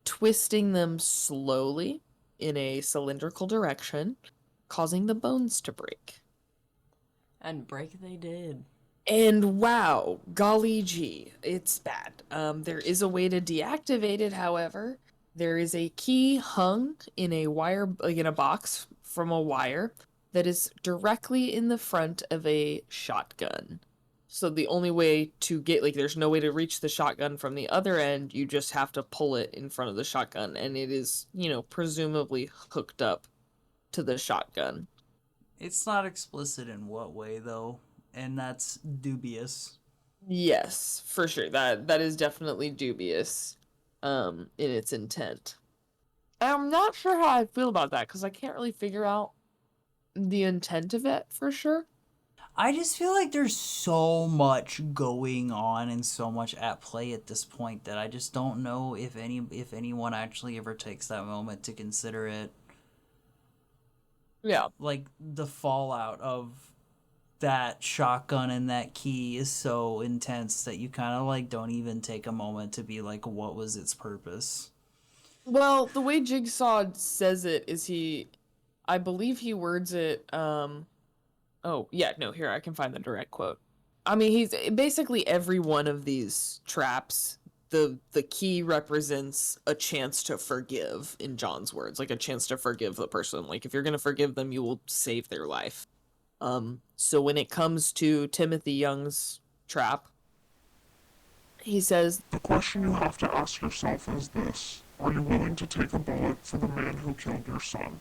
twisting them slowly in a cylindrical direction, causing the bones to break. And break they did. And wow, golly gee, it's bad. There is a way to deactivate it, however. There is a key hung in a wire, like in a box from a wire, that is directly in the front of a shotgun. So the only way to get, like, there's no way to reach the shotgun from the other end. You just have to pull it in front of the shotgun, and it is, presumably hooked up to the shotgun. It's not explicit in what way, though, and that's dubious. Yes, for sure. That is definitely dubious, in its intent. I'm not sure how I feel about that, because I can't really figure out the intent of it for sure. I just feel like there's so much going on and so much at play at this point that I just don't know if anyone actually ever takes that moment to consider it. Yeah. Like, the fallout of that shotgun and that key is so intense that you kind of, like, don't even take a moment to be like, what was its purpose? Well, the way Jigsaw says it is I believe he words it, oh, yeah, no, here, I can find the direct quote. I mean, he's basically every one of these traps, the key represents a chance to forgive, in John's words, like a chance to forgive the person. Like, if you're going to forgive them, you will save their life. So when it comes to Timothy Young's trap, he says, The question you have to ask yourself is this: are you willing to take a bullet for the man who killed your son?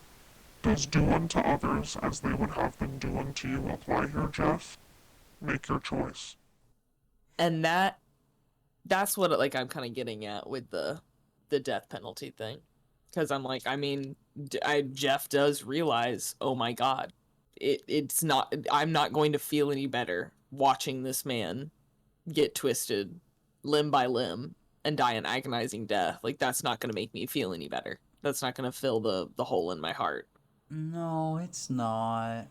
Does do unto others as they would have them do unto you apply here, Jeff? Make your choice. And that's what, like, I'm kind of getting at with the death penalty thing. Because I'm like, I mean, Jeff does realize, oh my god, it's not, I'm not going to feel any better watching this man get twisted limb by limb and die an agonizing death. Like, that's not going to make me feel any better. That's not going to fill the hole in my heart. No, it's not.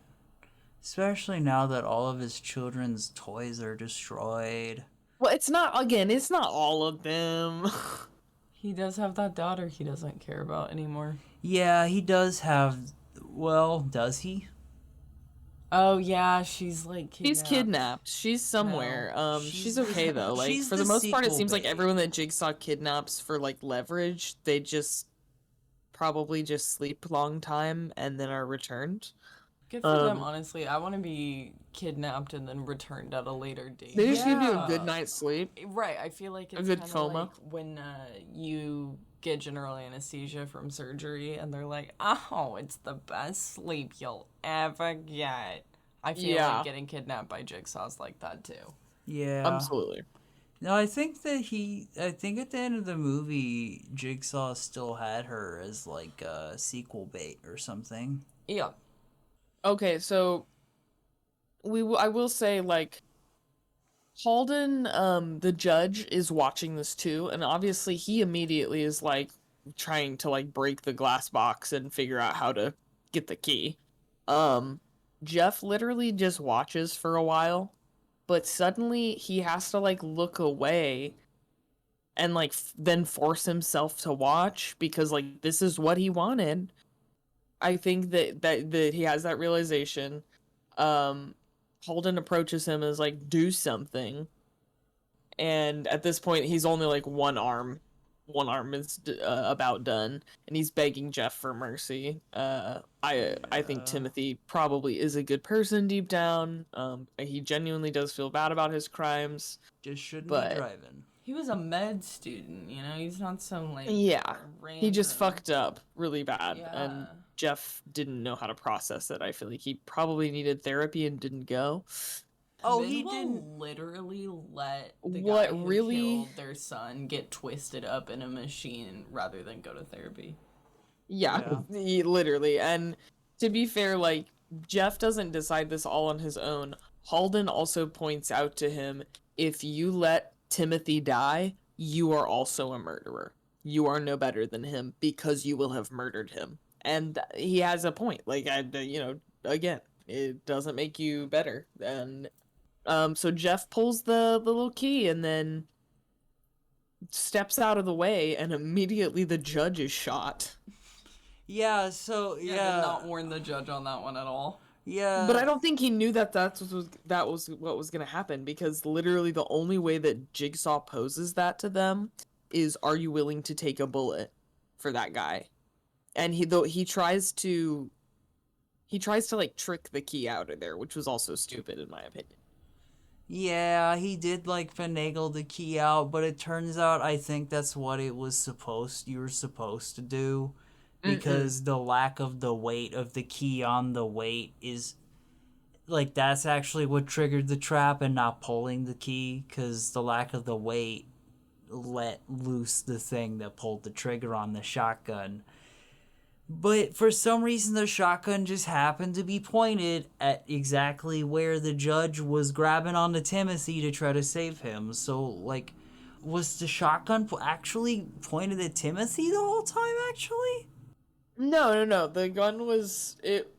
Especially now that all of his children's toys are destroyed. Well, it's not all of them. He does have that daughter he doesn't care about anymore. Yeah, he does have... Well, does he? Oh, yeah, she's, like, kidnapped. She's kidnapped. She's somewhere. No, she's okay, though. Like, she's for the the most part, it sequel seems like babe. everyone that Jigsaw kidnaps for, like, leverage, they just probably just sleep a long time and then are returned. Good for them, honestly. I want to be kidnapped and then returned at a later date. They just give you a good night's sleep. Right, I feel like it's good kind of coma. like when you get general anesthesia from surgery and they're like, oh, it's the best sleep you'll ever get. I feel like getting kidnapped by Jigsaw's like that too. Yeah. Absolutely. No, I think at the end of the movie, Jigsaw still had her as, like, a sequel bait or something. Yeah. Okay, so I will say, like, Halden, the judge, is watching this too, and obviously he immediately is, like, trying to, like, break the glass box and figure out how to get the key. Jeff literally just watches for a while, but suddenly he has to, like, look away and, like, then force himself to watch because, like, this is what he wanted. I think that he has that realization. Holden approaches him as, like, do something. And at this point, he's only, like, one arm is about done, and he's begging Jeff for mercy. I think Timothy probably is a good person deep down. He genuinely does feel bad about his crimes. Just shouldn't be driving. He was a med student, you know? He's not some, like... Yeah. random... He just fucked up really bad, Yeah. and Jeff didn't know how to process it. I feel like he probably needed therapy and didn't go. Oh, Men he will didn't. literally let the What, guy who really? killed their son get twisted up in a machine rather than go to therapy. Yeah, literally. And to be fair, like, Jeff doesn't decide this all on his own. Halden also points out to him, if you let Timothy die, you are also a murderer. You are no better than him because you will have murdered him. And he has a point. Like, again, it doesn't make you better. And so Jeff pulls the little key and then steps out of the way, and immediately the judge is shot. Yeah, so Yeah, did not warn the judge on that one at all. Yeah. But I don't think he knew that was what was gonna happen, because literally the only way that Jigsaw poses that to them is, are you willing to take a bullet for that guy? And he tries to like trick the key out of there, which was also stupid in my opinion. Yeah, he did like finagle the key out, but it turns out I think that's what you were supposed to do, because the lack of the weight of the key on the weight is like, that's actually what triggered the trap, and not pulling the key, because the lack of the weight let loose the thing that pulled the trigger on the shotgun. But for some reason, the shotgun just happened to be pointed at exactly where the judge was grabbing onto Timothy to try to save him. So, like, was the shotgun actually pointed at Timothy the whole time, actually? No. The gun was it.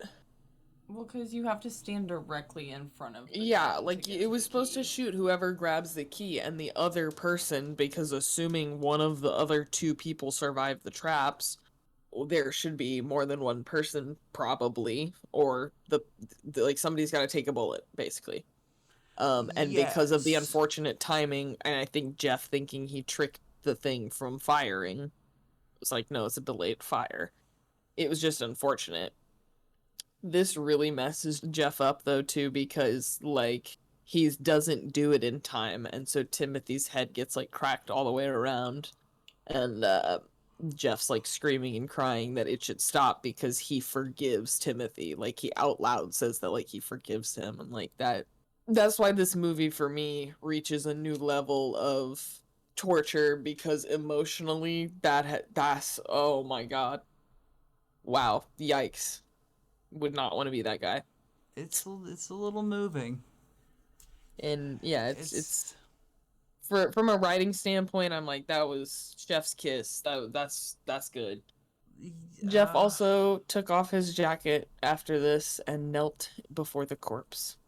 Well, because you have to stand directly in front of the Yeah, gun like to get it to was the supposed to key. shoot whoever grabs the key, and the other person, because assuming one of the other two people survived the traps, there should be more than one person probably, or like somebody's got to take a bullet basically. And because of the Yes. unfortunate timing, and I think Jeff thinking he tricked the thing from firing, it was like, no, it's a delayed fire. It was just unfortunate. This really messes Jeff up though too, because like he doesn't do it in time, and so Timothy's head gets like cracked all the way around, and Jeff's like screaming and crying that it should stop because he forgives Timothy. Like he out loud says that like he forgives him, and like that's why this movie for me reaches a new level of torture, because emotionally that's, oh my god. Wow, yikes. Would not want to be that guy. It's a little moving. And yeah, it's from a writing standpoint, I'm like, that was chef's kiss. That's good. Jeff also took off his jacket after this and knelt before the corpse.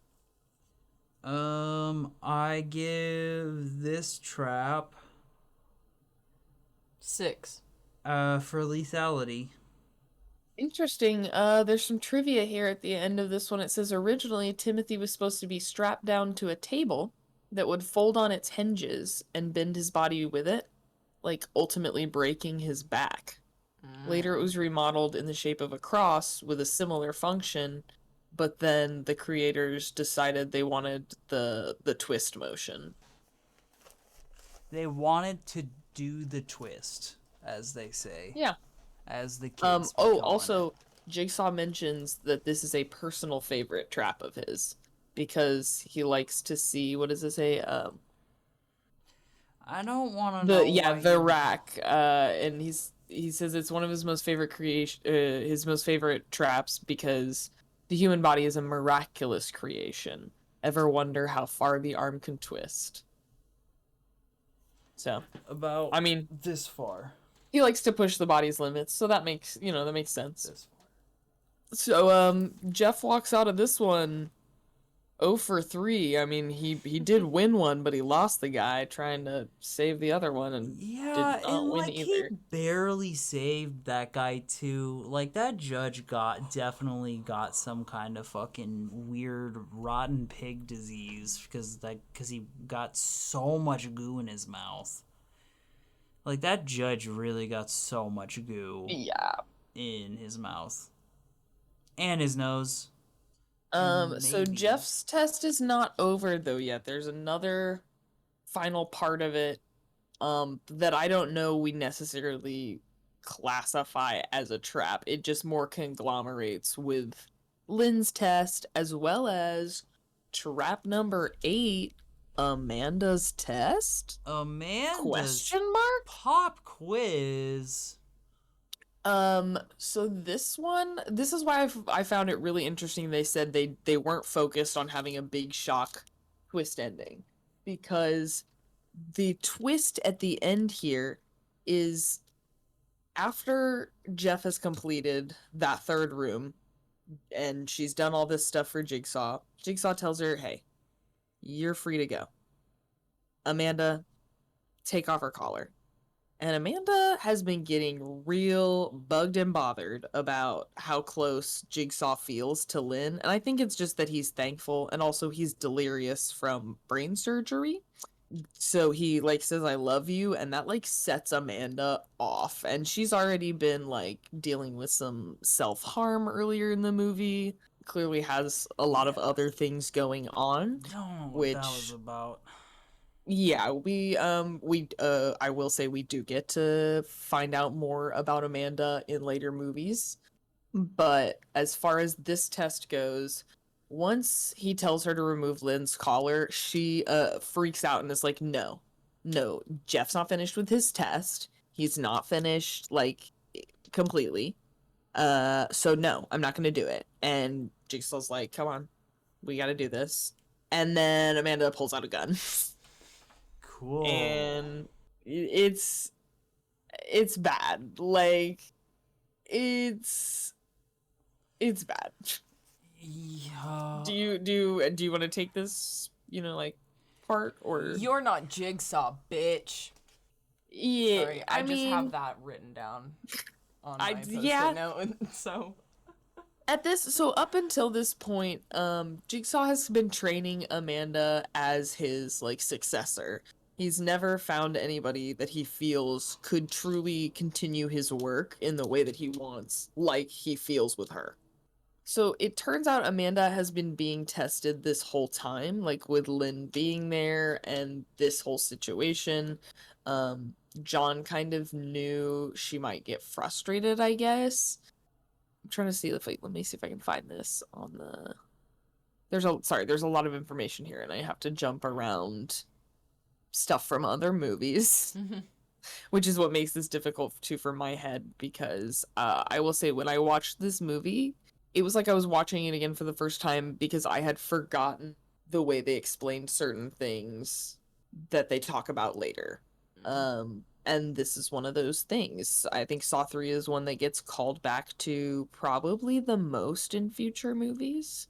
I give this trap 6. for lethality. Interesting. There's some trivia here at the end of this one. It says originally Timothy was supposed to be strapped down to a table that would fold on its hinges and bend his body with it, like ultimately breaking his back. Later, it was remodeled in the shape of a cross with a similar function, but then the creators decided they wanted the twist motion. They wanted to do the twist, as they say. Yeah. As the kids. Also, Jigsaw mentions that this is a personal favorite trap of his, because he likes to see, what does it say? I don't want to know. The rack. And he says it's one of his most favorite his most favorite traps, because the human body is a miraculous creation. Ever wonder how far the arm can twist? So, about. I mean, this far. He likes to push the body's limits, so that makes sense. This far. So, Jeff walks out of this one 0 for 3. I mean, he did win one, but he lost the guy trying to save the other one, and did not win either. He barely saved that guy too. Like, that judge definitely got some kind of fucking weird rotten pig disease, because he got so much goo in his mouth. Like, that judge really got so much goo in his mouth. And his nose. So Jeff's test is not over, though, yet. There's another final part of it that I don't know we necessarily classify as a trap. It just more conglomerates with Lynn's test, as well as trap number 8, Amanda's test? Amanda's Question mark? pop quiz. So this is why I found it really interesting. They said they weren't focused on having a big shock twist ending, because the twist at the end here is after Jeff has completed that third room and she's done all this stuff for Jigsaw. Jigsaw tells her, "Hey, you're free to go. Amanda, take off her collar." And Amanda has been getting real bugged and bothered about how close Jigsaw feels to Lynn. And I think it's just that he's thankful, and also he's delirious from brain surgery. So he like says, "I love you," and that like sets Amanda off. And she's already been like dealing with some self-harm earlier in the movie. Clearly has a lot of other things going on. I don't know what which that was about. Yeah, I will say we do get to find out more about Amanda in later movies. But as far as this test goes, once he tells her to remove Lynn's collar, she freaks out and is like, "No. No, Jeff's not finished with his test. He's not finished like completely. So no, I'm not going to do it." And Jigsaw's like, "Come on. We got to do this." And then Amanda pulls out a gun. Cool. And it's bad. Like it's bad. Yeah. Do you want to take this, like part, or You're not Jigsaw, bitch. yeah? Sorry, I just have that written down on my post-it note. So up until this point, Jigsaw has been training Amanda as his like successor. He's never found anybody that he feels could truly continue his work in the way that he wants, like he feels with her. So it turns out Amanda has been being tested this whole time, like with Lynn being there and this whole situation. John kind of knew she might get frustrated, I guess. I'm trying to see let me see if I can find this on the... There's a lot of information here, and I have to jump around stuff from other movies, which is what makes this difficult too for my head, because I will say when I watched this movie, it was like I was watching it again for the first time, because I had forgotten the way they explained certain things that they talk about later. And this is one of those things. I think Saw 3 is one that gets called back to probably the most in future movies,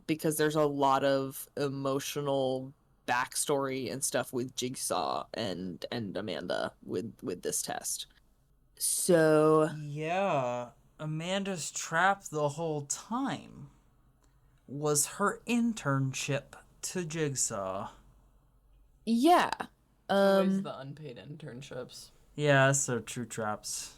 because there's a lot of emotional backstory and stuff with Jigsaw and Amanda with this test. So Yeah, Amanda's trap the whole time was her internship to Jigsaw. yeah. always the unpaid internships. Yeah, so true traps.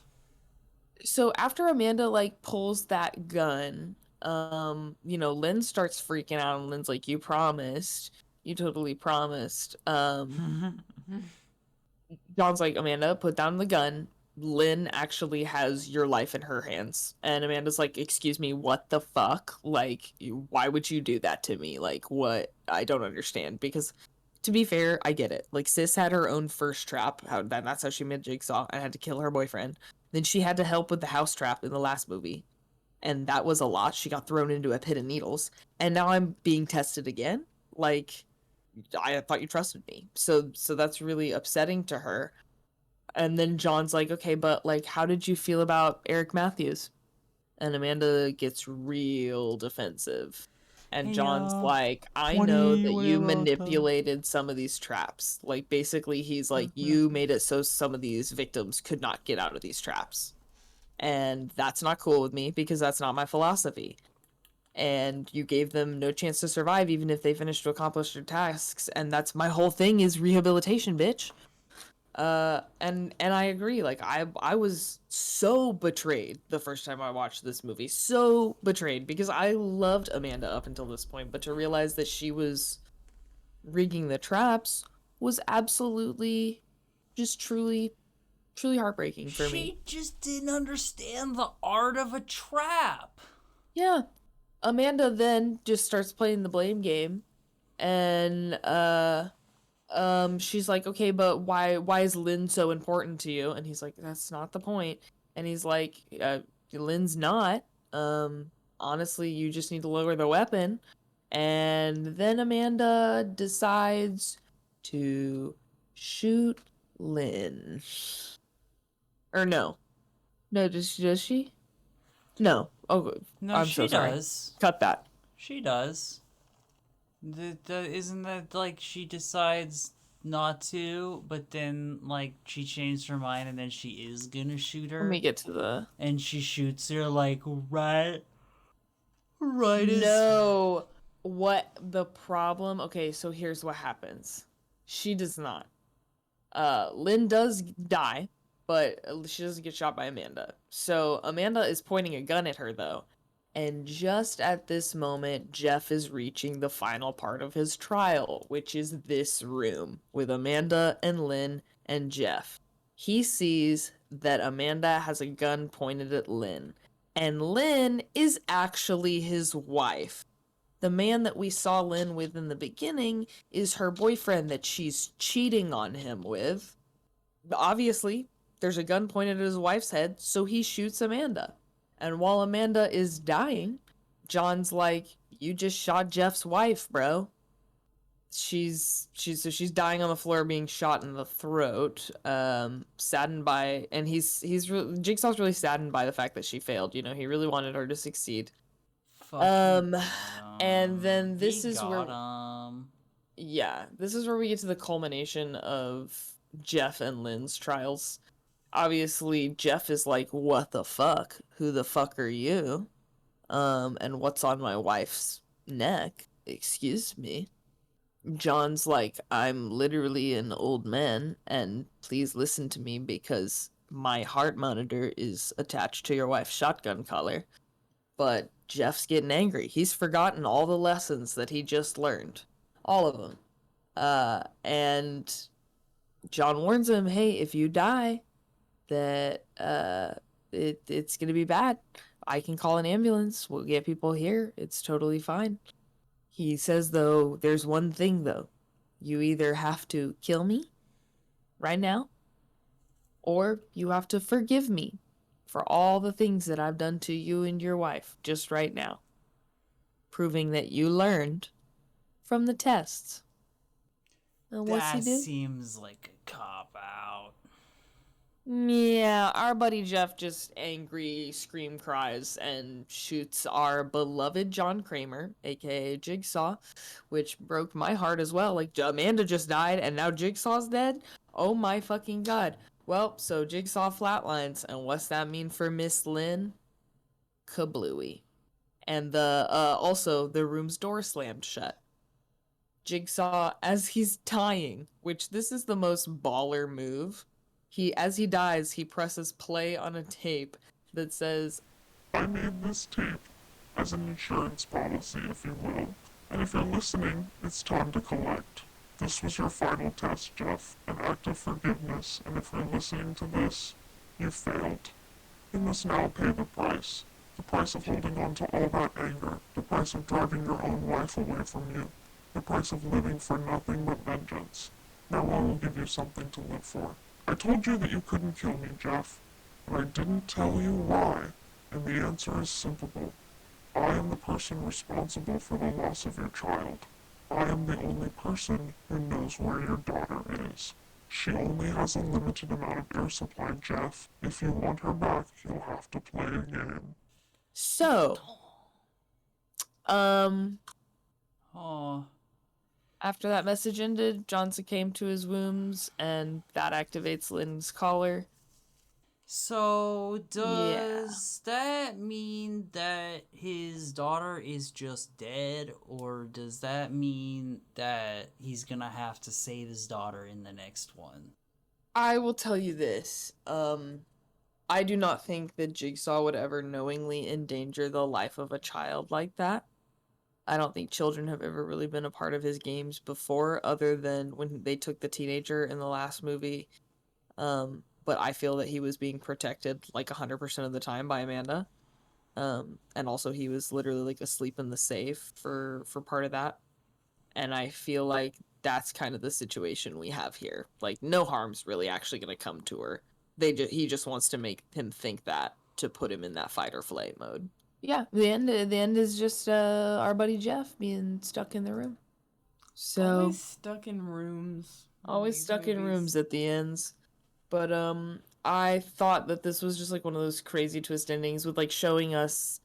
So after Amanda like pulls that gun, Lynn starts freaking out, and Lynn's like, "You promised. You totally promised." John's like, "Amanda, put down the gun. Lynn actually has your life in her hands." And Amanda's like, "Excuse me, what the fuck? Like, why would you do that to me? Like, what? I don't understand." Because, to be fair, I get it. Like, Sis had her own first trap. That's how she met Jigsaw and had to kill her boyfriend. Then she had to help with the house trap in the last movie, and that was a lot. She got thrown into a pit of needles, and now I'm being tested again. Like, I thought you trusted me. So that's really upsetting to her. And then John's like, "Okay, but like, how did you feel about Eric Matthews?" And Amanda gets real defensive. And John's like, "I know that you manipulated some of these traps." Like, basically, he's like, "You made it so some of these victims could not get out of these traps. And that's not cool with me, because that's not my philosophy. And you gave them no chance to survive, even if they finished to accomplish their tasks. And that's my whole thing, is rehabilitation, bitch." And I agree. Like, I was so betrayed the first time I watched this movie. So betrayed, because I loved Amanda up until this point, but to realize that she was rigging the traps was absolutely just truly heartbreaking for me. She just didn't understand the art of a trap. Yeah. Amanda then just starts playing the blame game, and she's like, okay, but why is Lynn so important to you? And he's like, that's not the point. And he's like, Lynn's not. Honestly, you just need to lower the weapon. And then Amanda decides to shoot Lynn. Or no. No, does she? No. Oh, No, I'm she so sorry. does. Cut that. She does. Isn't that like she decides not to, but then like she changed her mind and then she is gonna shoot her? Let me get to the... And she shoots her like right as... No. What the problem? Okay, so here's what happens. She does not. Lynn does die, but she doesn't get shot by Amanda. So Amanda is pointing a gun at her, though. And just at this moment, Jeff is reaching the final part of his trial, which is this room with Amanda and Lynn and Jeff. He sees that Amanda has a gun pointed at Lynn, and Lynn is actually his wife. The man that we saw Lynn with in the beginning is her boyfriend that she's cheating on him with. Obviously, there's a gun pointed at his wife's head, so he shoots Amanda. And while Amanda is dying, John's like, you just shot Jeff's wife, bro. She's dying on the floor being shot in the throat, saddened by, and Jigsaw's really saddened by the fact that she failed. You know, he really wanted her to succeed. Fucking got And then 'em. this He is got where 'em. yeah, this is where we get to the culmination of Jeff and Lynn's trials. Obviously, Jeff is like, what the fuck? Who the fuck are you? And what's on my wife's neck? Excuse me. John's like, I'm literally an old man, and please listen to me because my heart monitor is attached to your wife's shotgun collar. But Jeff's getting angry. He's forgotten all the lessons that he just learned. All of them. And John warns him, hey, if you die, that it's gonna be bad. I can call an ambulance. We'll get people here. It's totally fine. He says, though, there's one thing, though. You either have to kill me right now, or you have to forgive me for all the things that I've done to you and your wife just right now. Proving that you learned from the tests. And what's he That do? seems like a cop-out. Yeah, our buddy Jeff just angry scream cries and shoots our beloved John Kramer, aka Jigsaw, which broke my heart as well. Like, Amanda just died and now Jigsaw's dead? Oh my fucking god. Well, so Jigsaw flatlines, and what's that mean for Miss Lynn? Kablooey. And also the room's door slammed shut. Jigsaw, as he's dying, which this is the most baller move, as he dies, he presses play on a tape that says, I made this tape as an insurance policy, if you will, and if you're listening, it's time to collect. This was your final test, Jeff, an act of forgiveness, and if you're listening to this, you failed. You must now pay the price of holding on to all that anger, the price of driving your own wife away from you, the price of living for nothing but vengeance. Now I will give you something to live for. I told you that you couldn't kill me, Jeff, but I didn't tell you why, and the answer is simple. I am the person responsible for the loss of your child. I am the only person who knows where your daughter is. She only has a limited amount of air supply, Jeff. If you want her back, you'll have to play a game. so, Oh. after that message ended, Johnson came to his wombs, and that activates Lynn's collar. So, does that mean that his daughter is just dead, or does that mean that he's gonna have to save his daughter in the next one? I will tell you this. I do not think that Jigsaw would ever knowingly endanger the life of a child like that. I don't think children have ever really been a part of his games before, other than when they took the teenager in the last movie. But I feel that he was being protected like 100% of the time by Amanda. And also he was literally like asleep in the safe for part of that. And I feel like that's kind of the situation we have here. Like, no harm's really actually going to come to her. He just wants to make him think that to put him in that fight or flight mode. Yeah, the end is just our buddy Jeff being stuck in the room. So Always stuck in rooms. Always stuck in rooms at the ends. But I thought that this was just like one of those crazy twist endings with like showing us,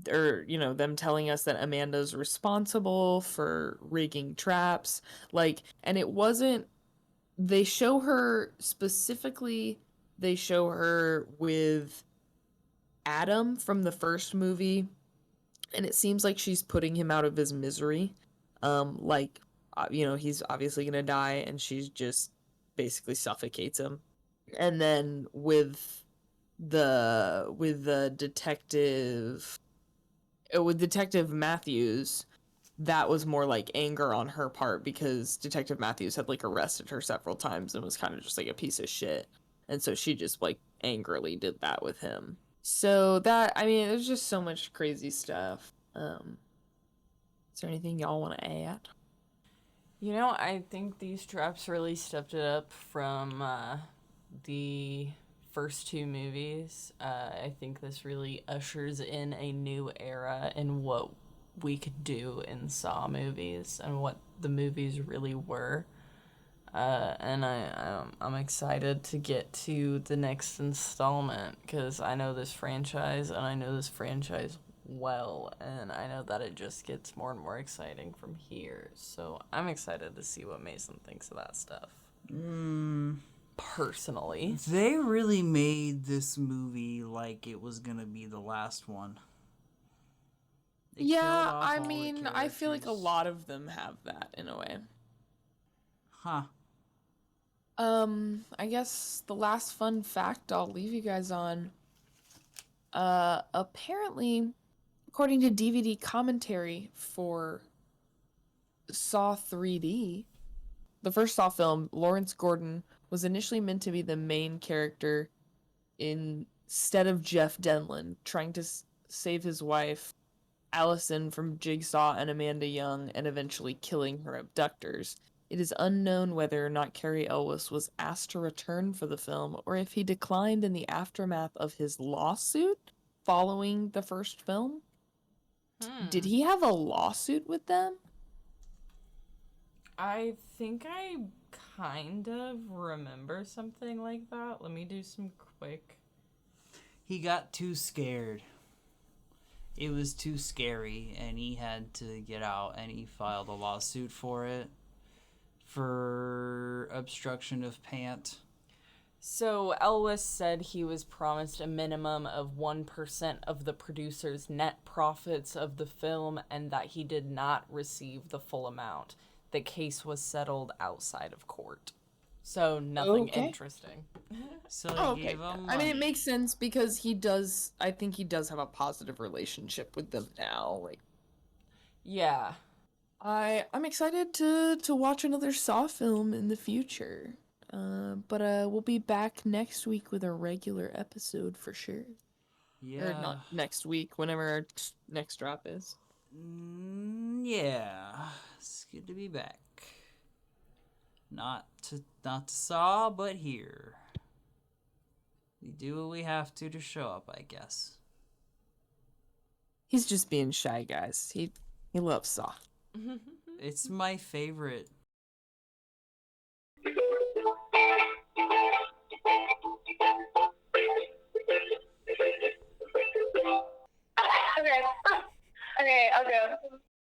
or them telling us that Amanda's responsible for rigging traps, like, and it wasn't, they show her specifically, they show her with Adam from the first movie, and it seems like she's putting him out of his misery. He's obviously gonna die, and she's just basically suffocates him. And then with Detective Matthews, that was more like anger on her part, because Detective Matthews had like arrested her several times and was kind of just like a piece of shit. And so she just like angrily did that with him. So that, I mean, there's just so much crazy stuff. Is there anything y'all want to add? I think these traps really stepped it up from the first two movies. I think this really ushers in a new era in what we could do in Saw movies and what the movies really were. And I'm excited to get to the next installment, because I know this franchise, and I know this franchise well, and I know that it just gets more and more exciting from here. So I'm excited to see what Mason thinks of that stuff. Personally, They really made this movie like it was gonna be the last one. They killed Yeah, off I all the mean, I feel like a characters. lot of them have that in a way. Huh. I guess the last fun fact I'll leave you guys on. Apparently, according to DVD commentary for Saw 3D, the first Saw film, Lawrence Gordon was initially meant to be the main character instead of Jeff Denlon, trying to save his wife, Allison, from Jigsaw and Amanda Young, and eventually killing her abductors. It is unknown whether or not Cary Elwes was asked to return for the film, or if he declined in the aftermath of his lawsuit following the first film. Did he have a lawsuit with them? I think I kind of remember something like that. Let me do some quick. He got too scared. It was too scary, and he had to get out, and he filed a lawsuit for it, for obstruction of pant. So Elwes said he was promised a minimum of 1% of the producer's net profits of the film, and that he did not receive the full amount. The case was settled outside of court. So nothing interesting. So they gave him I mean, money. it makes sense because I think he does have a positive relationship with them now. Like, Yeah. I'm excited to watch another Saw film in the future. But we'll be back next week with a regular episode for sure. Yeah. Or not next week, whenever our next drop is. Yeah. It's good to be back. Not to Saw, but here. We do what we have to show up, I guess. He's just being shy, guys. He loves Saw. It's my favorite. Okay. Okay, I'll go.